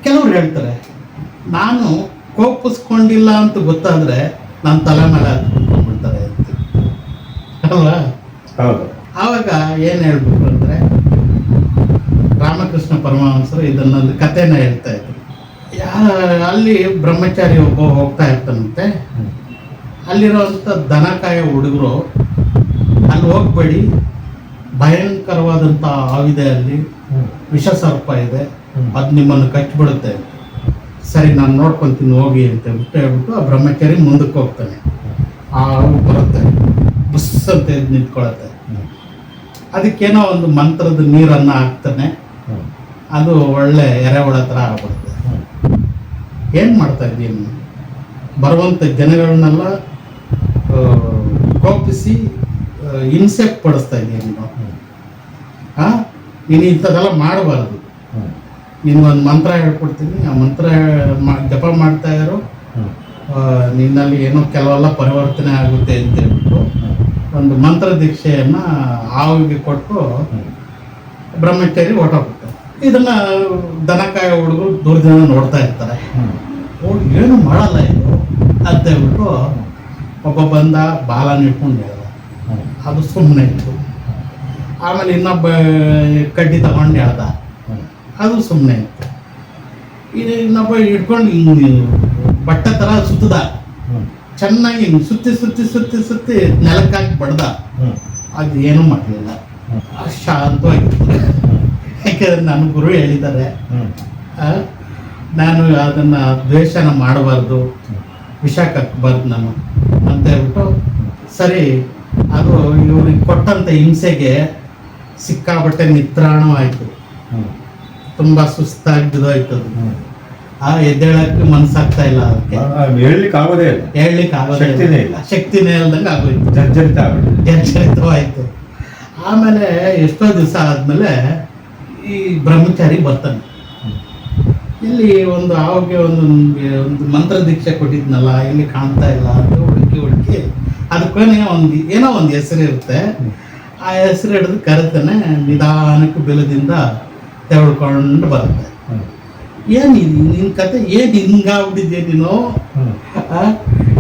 ಕೆಲವ್ರು ಹೇಳ್ತಾರೆ, ನಾನು ಕೋಪಿಸ್ಕೊಂಡಿಲ್ಲ ಅಂತ ಗೊತ್ತಾದ್ರೆ ನನ್ನ ತಲೆ ಮೇಲೆ ಹತ್ಕೊಂಡ್ಬಿಡ್ತಾರೆ ಅಂತ ಅಲ್ವಾ. ಆವಾಗ ಏನು ಹೇಳ್ಬೇಕು ಅಂದರೆ, ರಾಮಕೃಷ್ಣ ಪರಮಹಂಸರು ಇದನ್ನೊಂದು ಕಥೆನ ಹೇಳ್ತಾ ಇದ್ರು. ಅಲ್ಲಿ ಬ್ರಹ್ಮಚಾರಿ ಒಬ್ಬ ಹೋಗ್ತಾ ಇರ್ತಾನಂತೆ, ಅಲ್ಲಿರೋಂಥ ದನಕಾಯ ಹುಡುಗರು ಅಲ್ಲಿ ಹೋಗ್ಬೇಡಿ, ಭಯಂಕರವಾದಂಥ ಹಾವಿದೆ ಅಲ್ಲಿ, ವಿಷ ಸರ್ಪ ಇದೆ, ಅದು ನಿಮ್ಮನ್ನು ಕಚ್ಚಿಬಿಡುತ್ತೆ. ಸರಿ ನಾನು ನೋಡ್ಕೊತೀನಿ ಹೋಗಿ ಅಂತ ಹೇಳ್ಬಿಟ್ಟು ಆ ಬ್ರಹ್ಮಚಾರಿ ಮುಂದಕ್ಕೆ ಹೋಗ್ತಾನೆ. ಆ ಹಾವು ಬರುತ್ತೆ, ಬುಸ್ ಅಂತ ಎದ್ದು ನಿಂತ್ಕೊಳತ್ತೆ. ಅದಕ್ಕೇನೋ ಒಂದು ಮಂತ್ರದ ನೀರನ್ನು ಹಾಕ್ತಾನೆ, ಅದು ಒಳ್ಳೆ ಎರೆಹುಳ ಥರ ಆಗ್ಬಿಡುತ್ತೆ. ಏನು ಮಾಡ್ತಾ ಇದ್ದೀನಿ, ಬರುವಂಥ ಜನಗಳನ್ನೆಲ್ಲ ಕೋಪಿಸಿ ಹಿಂಸೆ ಪಡಿಸ್ತಾ ಇದ್ದೀನಿ ನೀನು ಇಂಥದ್ದೆಲ್ಲ ಮಾಡಬಾರ್ದು. ನಿನ್ಗೊಂದು ಮಂತ್ರ ಹೇಳ್ಕೊಡ್ತೀನಿ, ಆ ಮಂತ್ರ ಜಪ ಮಾಡ್ತಾ ಇರೋ, ನಿನ್ನಲ್ಲಿ ಏನೋ ಕೆಲವೆಲ್ಲ ಪರಿವರ್ತನೆ ಆಗುತ್ತೆ ಅಂತ ಹೇಳ್ಬಿಟ್ಟು ಒಂದು ಮಂತ್ರ ದೀಕ್ಷೆಯನ್ನು ಹಾವಿಗೆ ಕೊಟ್ಟು ಬ್ರಹ್ಮಚಾರಿ ಹೊರಟೋಗ್ತಾರೆ. ಇದನ್ನ ದನಕಾಯ ಹುಡುಗರು ದೂರದಿಂದ ನೋಡ್ತಾ ಇರ್ತಾರೆ. ಏನು ಮಾಡಲ್ಲ ಇದು ಅಂತ ಹೇಳ್ಬಿಟ್ಟು ಒಬ್ಬ ಬಂದ, ಬಾಲನ ಇಟ್ಕೊಂಡು ಹೇಳ್ದ, ಅದು ಸುಮ್ಮನೆ ಇತ್ತು. ಆಮೇಲೆ ಇನ್ನೊಬ್ಬ ಕಡ್ಡಿ ತಗೊಂಡು ಹೇಳ್ದ, ಅದು ಸುಮ್ಮನೆ ಇತ್ತು. ಇನ್ನೊಬ್ಬ ಇಟ್ಕೊಂಡು ಹಿಂಗೆ ಬಟ್ಟೆ ಥರ ಸುತ್ತದ, ಚೆನ್ನಾಗಿ ಹಿಂಗೆ ಸುತ್ತಿ ಸುತ್ತಿ ಸುತ್ತಿ ಸುತ್ತಿ ನೆಲಕ್ಕಾಕಿ ಬಡ್ದ, ಅದು ಏನೂ ಮಾಡಲಿಲ್ಲ. ಶಾಂತವಾಗಿತ್ತು. ಯಾಕೆಂದ್ರೆ ನನ್ನ ಗುರು ಹೇಳಿದ್ದಾರೆ, ನಾನು ಅದನ್ನು ದ್ವೇಷನ ಮಾಡಬಾರ್ದು, ವಿಷ ಕಕ್ಕಬಾರ್ದು ನಾನು ಅಂತ ಹೇಳ್ಬಿಟ್ಟು. ಸರಿ, ಅದು ಇವ್ರಿಗೆ ಕೊಟ್ಟಂಥ ಹಿಂಸೆಗೆ ಸಿಕ್ಕಾಬಟ್ಟೆ ನಿತ್ರಾಣವಾಯಿತು, ತುಂಬ ಸುಸ್ತಾಗಿ ಬಿದ್ದೋಯ್ತದು. ಎದ್ದೇಳಕ್ಕೆ ಮನಸ್ಸಾಗ್ತಾ ಇಲ್ಲ, ಅದಕ್ಕೆ ಹೇಳಲಿಕ್ಕೆ ಆಗೋದೇ ಇಲ್ಲ, ಹೇಳಲಿಕ್ಕೆ ಆಗೋದೇ ಇಲ್ಲ, ಶಕ್ತಿನೇ ಇಲ್ದಂಗೆ ಆಗೋಯ್ತು, ಜರ್ಜರಿತವಾಯಿತು. ಆಮೇಲೆ ಎಷ್ಟೋ ದಿವಸ ಆದಮೇಲೆ ಈ ಬ್ರಹ್ಮಚಾರಿ ಬರ್ತಾನೆ. ಇಲ್ಲಿ ಒಂದು ಆವಾಗ ಒಂದು ಮಂತ್ರ ದೀಕ್ಷೆ ಕೊಟ್ಟಿದ್ನಲ್ಲ, ಇಲ್ಲಿ ಕಾಣ್ತಾ ಇಲ್ಲ ಅಂತ ಹುಡುಕಿ ಅದಕ್ಕೇನೆ ಏನೋ ಒಂದು ಹೆಸರು ಇರುತ್ತೆ. ಆ ಹೆಸರು ಹಿಡಿದು ಕರೆತಾನೆ, ನಿಧಾನಕ್ಕೆ ಬೆಲದಿಂದ ತೆಗೆದುಕೊಂಡು ಬರುತ್ತೆ. ಏನಿದು ನಿನ್ನ ಕತೆ, ಏನು ಹಿಂಗಾಗ್ಬಿಟ್ಟಿದ್ಯಾ ನೀನು,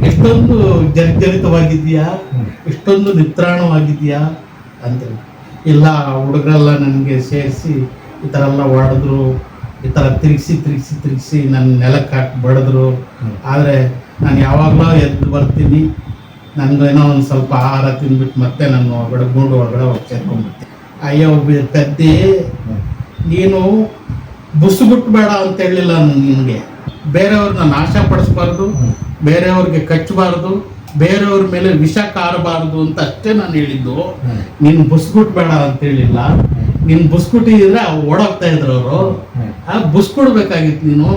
ಎಷ್ಟೊಂದು ಜರ್ಜರಿತವಾಗಿದೆಯಾ, ಎಷ್ಟೊಂದು ನಿತ್ರಾಣವಾಗಿದೆಯಾ ಅಂತೇಳಿ. ಇಲ್ಲ, ಹುಡುಗರೆಲ್ಲ ನನಗೆ ಸೇರಿಸಿ ಈ ಥರ ಎಲ್ಲ ಹೊಡೆದ್ರು, ಈ ಥರ ತಿರುಗಿಸಿ ನನ್ನ ನೆಲಕ್ಕೆ ಹಾಕಿ ಬಡಿದ್ರು. ಆದರೆ ನಾನು ಯಾವಾಗಲೂ ಎದ್ದು ಬರ್ತೀನಿ, ನನಗೇನೋ ಒಂದು ಸ್ವಲ್ಪ ಆಹಾರ ತಿಂದ್ಬಿಟ್ಟು ಮತ್ತೆ ನನ್ನ ಒಳಗಡೆ ಗೂಡು ಒಳಗಡೆ ಹೋಗಿ ಸೇರ್ಕೊಂಡ್ಬಿಡ್ತೀನಿ. ಅಯ್ಯೋ ಪೆದ್ದಿ, ನೀನು ಬುಸುಗುಟ್ಬೇಡ ಅಂತ ಹೇಳಿಲ್ಲ ನಿನಗೆ. ಬೇರೆಯವ್ರನ್ನ ನಾಶ ಪಡಿಸ್ಬಾರ್ದು, ಬೇರೆಯವ್ರಿಗೆ ಕಚ್ಚಬಾರ್ದು, ಬೇರೆಯವ್ರ ಮೇಲೆ ವಿಷ ಕಾರಬಾರ್ದು ಅಂತ ಅಷ್ಟೇ ನಾನು ಹೇಳಿದ್ದು. ನೀನು ಬುಸ್ಗುಟ್ಬೇಡ ಅಂತ ಹೇಳಿಲ್ಲ. ನೀನು ಬುಸ್ಗುಟ್ಟಿದ್ರೆ ಓಡೋಗ್ತಾ ಇದ್ರು ಅವರು. ಬುಸ್ಕೊಡ್ಬೇಕಾಗಿತ್ತು ನೀನು.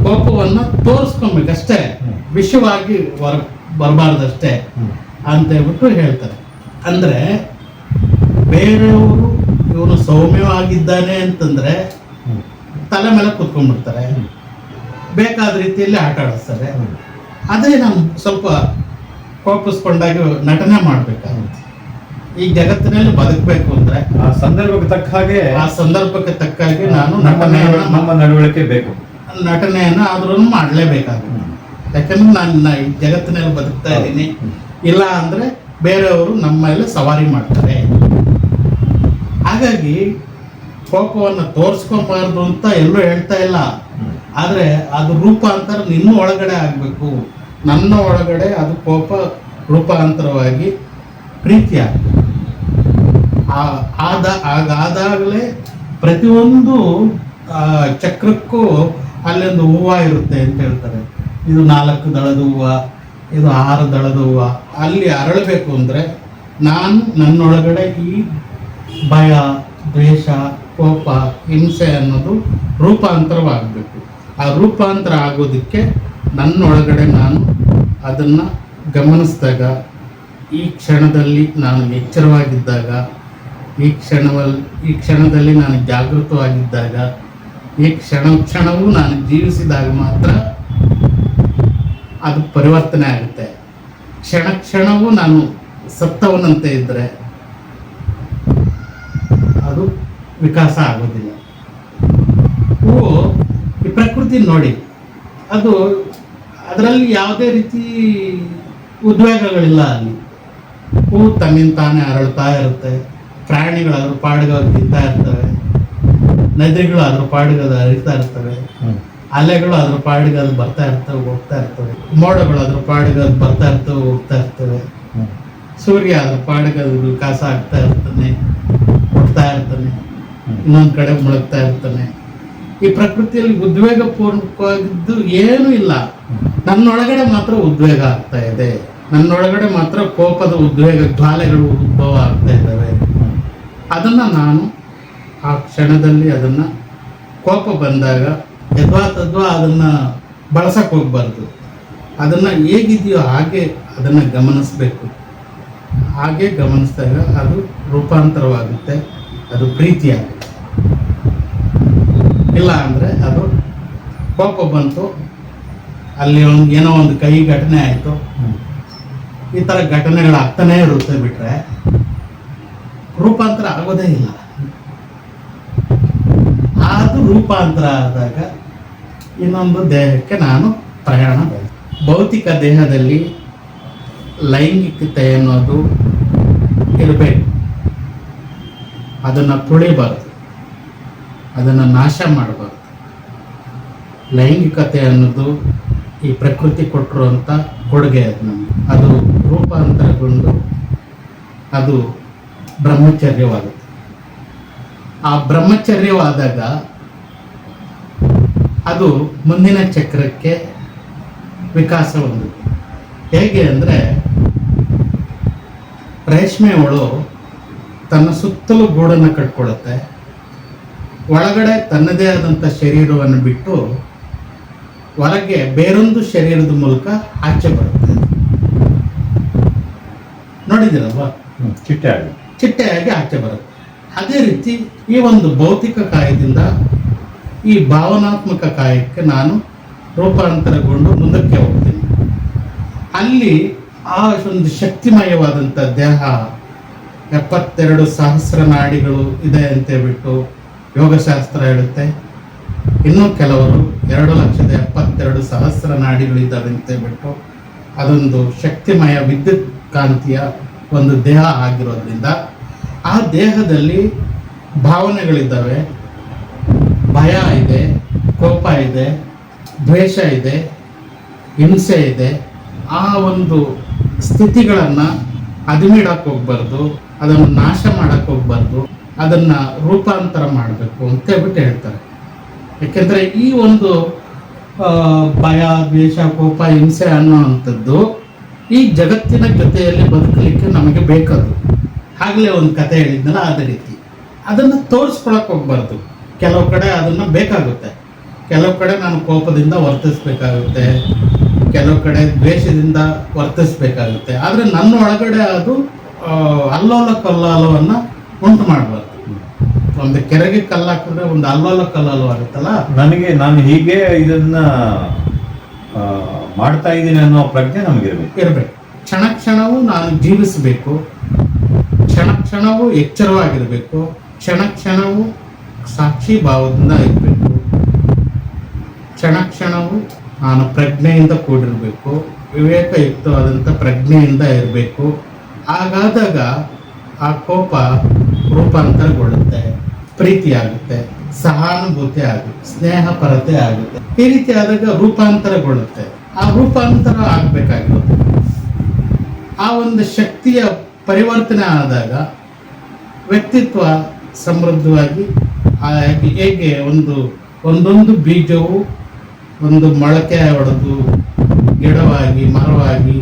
ಕೋಪವನ್ನು ತೋರಿಸ್ಕೊಬೇಕಷ್ಟೇ, ವಿಷವಾಗಿ ಬರಬಾರ್ದಷ್ಟೇ ಅಂತ ಹೇಳ್ಬಿಟ್ಟು ಹೇಳ್ತಾರೆ. ಅಂದರೆ ಬೇರೆಯವರು ಇವನು ಸೌಮ್ಯವಾಗಿದ್ದಾನೆ ಅಂತಂದರೆ ತಲೆ ಮೇಲೆ ಕೂತ್ಕೊಂಡ್ಬಿಡ್ತಾರೆ, ಬೇಕಾದ ರೀತಿಯಲ್ಲಿ ಆಟ ಆಡಿಸ್ತಾರೆ. ಅದೇ ನಾನು ಸ್ವಲ್ಪ ಕೋಪಿಸ್ಕೊಂಡಾಗ ನಟನೆ ಮಾಡಬೇಕಾಗುತ್ತೆ. ಈ ಜಗತ್ತಿನಲ್ಲಿ ಬದುಕಬೇಕು ಅಂದರೆ ಆ ಸಂದರ್ಭಕ್ಕೆ ತಕ್ಕ ಹಾಗೆ ನಾನು ನಮ್ಮ ನಡವಳಿಕೆ ಬೇಕು, ನಟನೆಯನ್ನು ಆದ್ರೂ ಮಾಡಲೇಬೇಕಾಗುತ್ತೆ. ಯಾಕಂದ್ರೆ ನಾನು ಈ ಜಗತ್ತಿನಲ್ಲಿ ಬದುಕ್ತಾ ಇದ್ದೀನಿ. ಇಲ್ಲ ಅಂದರೆ ಬೇರೆಯವರು ನಮ್ಮ ಮೇಲೆ ಸವಾರಿ ಮಾಡ್ತಾರೆ. ಹಾಗಾಗಿ ಕೋಪವನ್ನು ತೋರಿಸ್ಕೊಬಾರ್ದು ಅಂತ ಎಲ್ಲೂ ಹೇಳ್ತಾ ಇಲ್ಲ. ಆದರೆ ಅದು ರೂಪಾಂತರ ನಿನ್ನ ಒಳಗಡೆ ಆಗಬೇಕು. ನನ್ನ ಒಳಗಡೆ ಅದು ಕೋಪ ರೂಪಾಂತರವಾಗಿ ಪ್ರೀತಿ ಆಗಬೇಕು. ಆದಾಗಲೇ ಪ್ರತಿಯೊಂದು ಚಕ್ರಕ್ಕೂ ಅಲ್ಲೊಂದು ಹೂವು ಇರುತ್ತೆ ಅಂತ ಹೇಳ್ತಾರೆ. ಇದು 4 ದಳದ ಹೂವು, ಇದು 6 ದಳದ ಹೂವು. ಅಲ್ಲಿ ಅರಳಬೇಕು ಅಂದರೆ ನಾನು ನನ್ನೊಳಗಡೆ ಈ ಭಯ, ದ್ವೇಷ, ಕೋಪ, ಹಿಂಸೆ ಅನ್ನೋದು ರೂಪಾಂತರವಾಗಬೇಕು. ಆ ರೂಪಾಂತರ ಆಗೋದಕ್ಕೆ ನನ್ನೊಳಗಡೆ ನಾನು ಅದನ್ನು ಗಮನಿಸಿದಾಗ, ಈ ಕ್ಷಣದಲ್ಲಿ ನಾನು ಎಚ್ಚರವಾಗಿದ್ದಾಗ, ಈ ಕ್ಷಣದಲ್ಲಿ ನಾನು ಜಾಗೃತವಾಗಿದ್ದಾಗ, ಈ ಕ್ಷಣವೂ ನಾನು ಜೀವಿಸಿದಾಗ ಮಾತ್ರ ಅದು ಪರಿವರ್ತನೆ ಆಗುತ್ತೆ. ಕ್ಷಣವೂ ನಾನು ಸತ್ತವನಂತೆ ಇದ್ದರೆ ಅದು ವಿಕಾಸ ಆಗೋದಿಲ್ಲ. ಹೂವು ಈ ಪ್ರಕೃತಿ ನೋಡಿ, ಅದು ಅದರಲ್ಲಿ ಯಾವುದೇ ರೀತಿ ಉದ್ವೇಗಗಳಿಲ್ಲ. ಅಲ್ಲಿ ಹೂವು ತನ್ನಿಂದ ತಾನೇ ಅರಳ್ತಾ ಇರುತ್ತೆ. ಪ್ರಾಣಿಗಳು ಅದ್ರ ಪಾಡಿಗೆ ತಿಂತಾ ಇರ್ತವೆ, ನದಿಗಳು ಅದ್ರ ಪಾಡಿಗೆ ಅದು ಹರಿತಾ ಇರ್ತವೆ, ಅಲೆಗಳು ಅದ್ರ ಪಾಡಿಗೆ ಅದು ಬರ್ತಾ ಇರ್ತವೆ ಹೋಗ್ತಾ ಇರ್ತವೆ, ಮೋಡಗಳು ಅದ್ರ ಪಾಡಿಗೆ ಅದು ಬರ್ತಾ ಇರ್ತವೆ ಹೋಗ್ತಾ ಇರ್ತವೆ. ಸೂರ್ಯ ಅದ್ರ ಪಾಡಿಗೆ ಅದು ವಿಕಾಸ ಆಗ್ತಾ ಇರ್ತಾನೆ, ಹುಡ್ತಾ ಇರ್ತಾನೆ, ಇನ್ನೊಂದು ಕಡೆ ಮುಳುಗ್ತಾ ಇರ್ತಾನೆ. ಈ ಪ್ರಕೃತಿಯಲ್ಲಿ ಉದ್ವೇಗ ಪೂರ್ವಕವಾಗಿದ್ದು ಏನೂ ಇಲ್ಲ. ನನ್ನೊಳಗಡೆ ಮಾತ್ರ ಉದ್ವೇಗ ಆಗ್ತಾ ಇದೆ, ನನ್ನೊಳಗಡೆ ಮಾತ್ರ ಕೋಪದ ಉದ್ವೇಗ ಜ್ವಾಲೆಗಳು ಉದ್ಭವ ಆಗ್ತಾ ಇದ್ದಾವೆ. ಅದನ್ನ ನಾನು ಆ ಕ್ಷಣದಲ್ಲಿ ಅದನ್ನ ಕೋಪ ಬಂದಾಗ ಯಥಾತದ್ವಾ ಅದನ್ನ ಬಳಸಕ್ಕೆ ಹೋಗ್ಬಾರ್ದು. ಅದನ್ನ ಹೇಗಿದೆಯೋ ಹಾಗೆ ಅದನ್ನ ಗಮನಿಸ್ಬೇಕು. ಹಾಗೆ ಗಮನಿಸಿದಾಗ ಅದು ರೂಪಾಂತರವಾಗುತ್ತೆ, ಅದು ಪ್ರೀತಿಯಾಗುತ್ತೆ. ಇಲ್ಲ ಅಂದರೆ ಅದು ಕೋಪ ಬಂತು, ಅಲ್ಲಿ ಏನೋ ಒಂದು ಕೈ ಘಟನೆ ಆಯಿತು, ಈ ಥರ ಘಟನೆಗಳಾಗ್ತಾನೇ ಇರುತ್ತೆ. ಬಿಟ್ಟರೆ ರೂಪಾಂತರ ಆಗೋದೇ ಇಲ್ಲ. ಅದು ರೂಪಾಂತರ ಆದಾಗ ಇನ್ನೊಂದು ದೇಹಕ್ಕೆ ನಾನು ಪ್ರಯಾಣ. ಭೌತಿಕ ದೇಹದಲ್ಲಿ ಲೈಂಗಿಕತೆ ಅನ್ನೋದು ಇರಬೇಕು. ಅದನ್ನು ತುಳಿಬಾರ್ದು, ಅದನ್ನು ನಾಶ ಮಾಡಬಾರ್ದು. ಲೈಂಗಿಕತೆ ಅನ್ನೋದು ಈ ಪ್ರಕೃತಿ ಕೊಟ್ಟಿರುವಂಥ ಕೊಡುಗೆ. ಅದು ನಮಗೆ ಅದು ರೂಪಾಂತರಗೊಂಡು ಅದು ಬ್ರಹ್ಮಚರ್ಯವಾಗುತ್ತೆ. ಆ ಬ್ರಹ್ಮಚರ್ಯವಾದಾಗ ಅದು ಮುಂದಿನ ಚಕ್ರಕ್ಕೆ ವಿಕಾಸ ಹೊಂದುತ್ತೆ. ಹೇಗೆ ಅಂದರೆ, ರೇಷ್ಮೆ ಹುಳು ತನ್ನ ಸುತ್ತಲೂ ಗೂಡನ್ನು ಕಟ್ಕೊಳ್ಳುತ್ತೆ, ಒಳಗಡೆ ತನ್ನದೇ ಆದಂಥ ಶರೀರವನ್ನು ಬಿಟ್ಟು ಹೊರಗೆ ಬೇರೊಂದು ಶರೀರದ ಮೂಲಕ ಆಚೆ ಬರುತ್ತೆ. ನೋಡಿದಿರಲ್ವಾ? ಚಿಟ್ಟೆಯಾಗಿ ಆಚೆ ಬರುತ್ತೆ. ಅದೇ ರೀತಿ ಈ ಒಂದು ಭೌತಿಕ ಕಾಯದಿಂದ ಈ ಭಾವನಾತ್ಮಕ ಕಾಯಕ್ಕೆ ನಾನು ರೂಪಾಂತರಗೊಂಡು ಮುಂದಕ್ಕೆ ಹೋಗ್ತೀನಿ. ಅಲ್ಲಿ ಆ ಒಂದು ಶಕ್ತಿಮಯವಾದಂಥ ದೇಹ, 72 ಸಹಸ್ರ ನಾಡಿಗಳು ಇದೆ ಅಂತೇಳ್ಬಿಟ್ಟು ಯೋಗಶಾಸ್ತ್ರ ಹೇಳುತ್ತೆ. ಇನ್ನೂ ಕೆಲವರು 2,72,000 ನಾಡಿಗಳಿದ್ದಾವೆ ಅಂತೇಳ್ಬಿಟ್ಟು ಅದೊಂದು ಶಕ್ತಿಮಯ ವಿದ್ಯುತ್ ಕಾಂತಿಯ ಒಂದು ದೇಹ ಆಗಿರೋದ್ರಿಂದ ಆ ದೇಹದಲ್ಲಿ ಭಾವನೆಗಳಿದ್ದಾವೆ. ಭಯ ಇದೆ, ಕೋಪ ಇದೆ, ದ್ವೇಷ ಇದೆ, ಹಿಂಸೆ ಇದೆ. ಆ ಒಂದು ಸ್ಥಿತಿಗಳನ್ನು ಅದಿಮಿಡಕ್ಕೆ ಹೋಗ್ಬಾರ್ದು, ಅದನ್ನು ನಾಶ ಮಾಡಕ್ಕೆ ಹೋಗ್ಬಾರ್ದು, ಅದನ್ನು ರೂಪಾಂತರ ಮಾಡಬೇಕು ಅಂತೇಳ್ಬಿಟ್ಟು ಹೇಳ್ತಾರೆ. ಯಾಕೆಂದರೆ ಈ ಒಂದು ಭಯ, ದ್ವೇಷ, ಕೋಪ, ಹಿಂಸೆ ಅನ್ನೋವಂಥದ್ದು ಈ ಜಗತ್ತಿನ ಜೊತೆಯಲ್ಲಿ ಬದುಕಲಿಕ್ಕೆ ನಮಗೆ ಬೇಕದು. ಆಗಲೇ ಒಂದು ಕತೆ ಹೇಳಿದ್ನಲ್ಲ, ಅದೇ ರೀತಿ ಅದನ್ನು ತೋರಿಸ್ಕೊಳಕ್ಕೆ ಹೋಗ್ಬಾರ್ದು. ಕೆಲವು ಕಡೆ ಅದನ್ನು ಬೇಕಾಗುತ್ತೆ, ಕೆಲವು ಕಡೆ ನಾನು ಕೋಪದಿಂದ ವರ್ತಿಸ್ಬೇಕಾಗುತ್ತೆ, ಕೆಲವು ಕಡೆ ದ್ವೇಷದಿಂದ ವರ್ತಿಸ್ಬೇಕಾಗುತ್ತೆ. ಆದರೆ ನನ್ನ ಒಳಗಡೆ ಅದು ಅಲ್ಲೋಲ ಕಲ್ಲೋಲವನ್ನು ಉಂಟು ಮಾಡಬಾರ್ದು. ಒಂದು ಕೆರೆಗೆ ಕಲ್ಲು ಹಾಕಿದ್ರೆ ಒಂದು ಅಲ್ಲೋಲ ಕಲ್ಲೋಲ ಆಗುತ್ತಲ್ಲ, ನಾನು ಹೀಗೆ ಇದನ್ನ ಮಾಡ್ತಾ ಇದ್ದೀನಿ ಅನ್ನೋ ಪ್ರಜ್ಞೆ ನಮಗಿರ್ಬೇಕು. ಕ್ಷಣ ಕ್ಷಣವೂ ನಾನು ಜೀವಿಸಬೇಕು, ಕ್ಷಣ ಕ್ಷಣವೂ ಎಚ್ಚರವಾಗಿರಬೇಕು, ಕ್ಷಣ ಕ್ಷಣವೂ ಸಾಕ್ಷಿ ಭಾವದಿಂದ ಇರಬೇಕು, ಕ್ಷಣ ಕ್ಷಣವೂ ನಾನು ಪ್ರಜ್ಞೆಯಿಂದ ಕೂಡಿರಬೇಕು, ವಿವೇಕಯುಕ್ತವಾದಂಥ ಪ್ರಜ್ಞೆಯಿಂದ ಇರಬೇಕು. ಹಾಗಾದಾಗ ಆ ಕೋಪ ರೂಪಾಂತರಗೊಳ್ಳುತ್ತೆ, ಪ್ರೀತಿ ಆಗುತ್ತೆ, ಸಹಾನುಭೂತಿ ಆಗುತ್ತೆ, ಸ್ನೇಹಪರತೆ ಆಗುತ್ತೆ. ಈ ರೀತಿ ಆದಾಗ ರೂಪಾಂತರಗೊಳ್ಳುತ್ತೆ. ಆ ರೂಪಾಂತರ ಆಗಬೇಕಾಗಿರುತ್ತೆ. ಆ ಒಂದು ಶಕ್ತಿಯ ಪರಿವರ್ತನೆ ಆದಾಗ ವ್ಯಕ್ತಿತ್ವ ಸಮೃದ್ಧವಾಗಿ ಹೇಗೆ ಒಂದೊಂದು ಬೀಜವು ಒಂದು ಮೊಳಕೆ ಹೊಡೆದು ಗಿಡವಾಗಿ, ಮರವಾಗಿ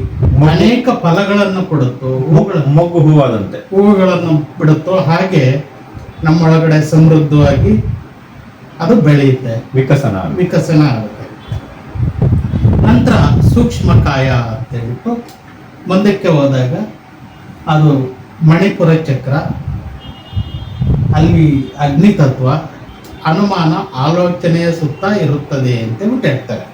ಅನೇಕ ಫಲಗಳನ್ನು ಕೊಡುತ್ತೋ, ಮೊಗ್ಗು ಹೂವಾದಂತೆ ಹೂವುಗಳನ್ನು ಬಿಡುತ್ತೋ, ಹಾಗೆ ನಮ್ಮೊಳಗಡೆ ಸಮೃದ್ಧವಾಗಿ ಅದು ಬೆಳೆಯುತ್ತೆ, ವಿಕಸನ ಆಗುತ್ತೆ. ನಂತರ ಸೂಕ್ಷ್ಮ ಕಾಯ ಅಂತ ಹೇಳ್ಬಿಟ್ಟು ಮುಂದಕ್ಕೆ ಹೋದಾಗ ಅದು ಮಣಿಪುರ ಚಕ್ರ, ಅಲ್ಲಿ ಅಗ್ನಿ ತತ್ವ, ಅನುಮಾನ ಆಲೋಚನೆಯ ಸುತ್ತ ಇರುತ್ತದೆ ಅಂತ ಹೇಳ್ತಾರೆ.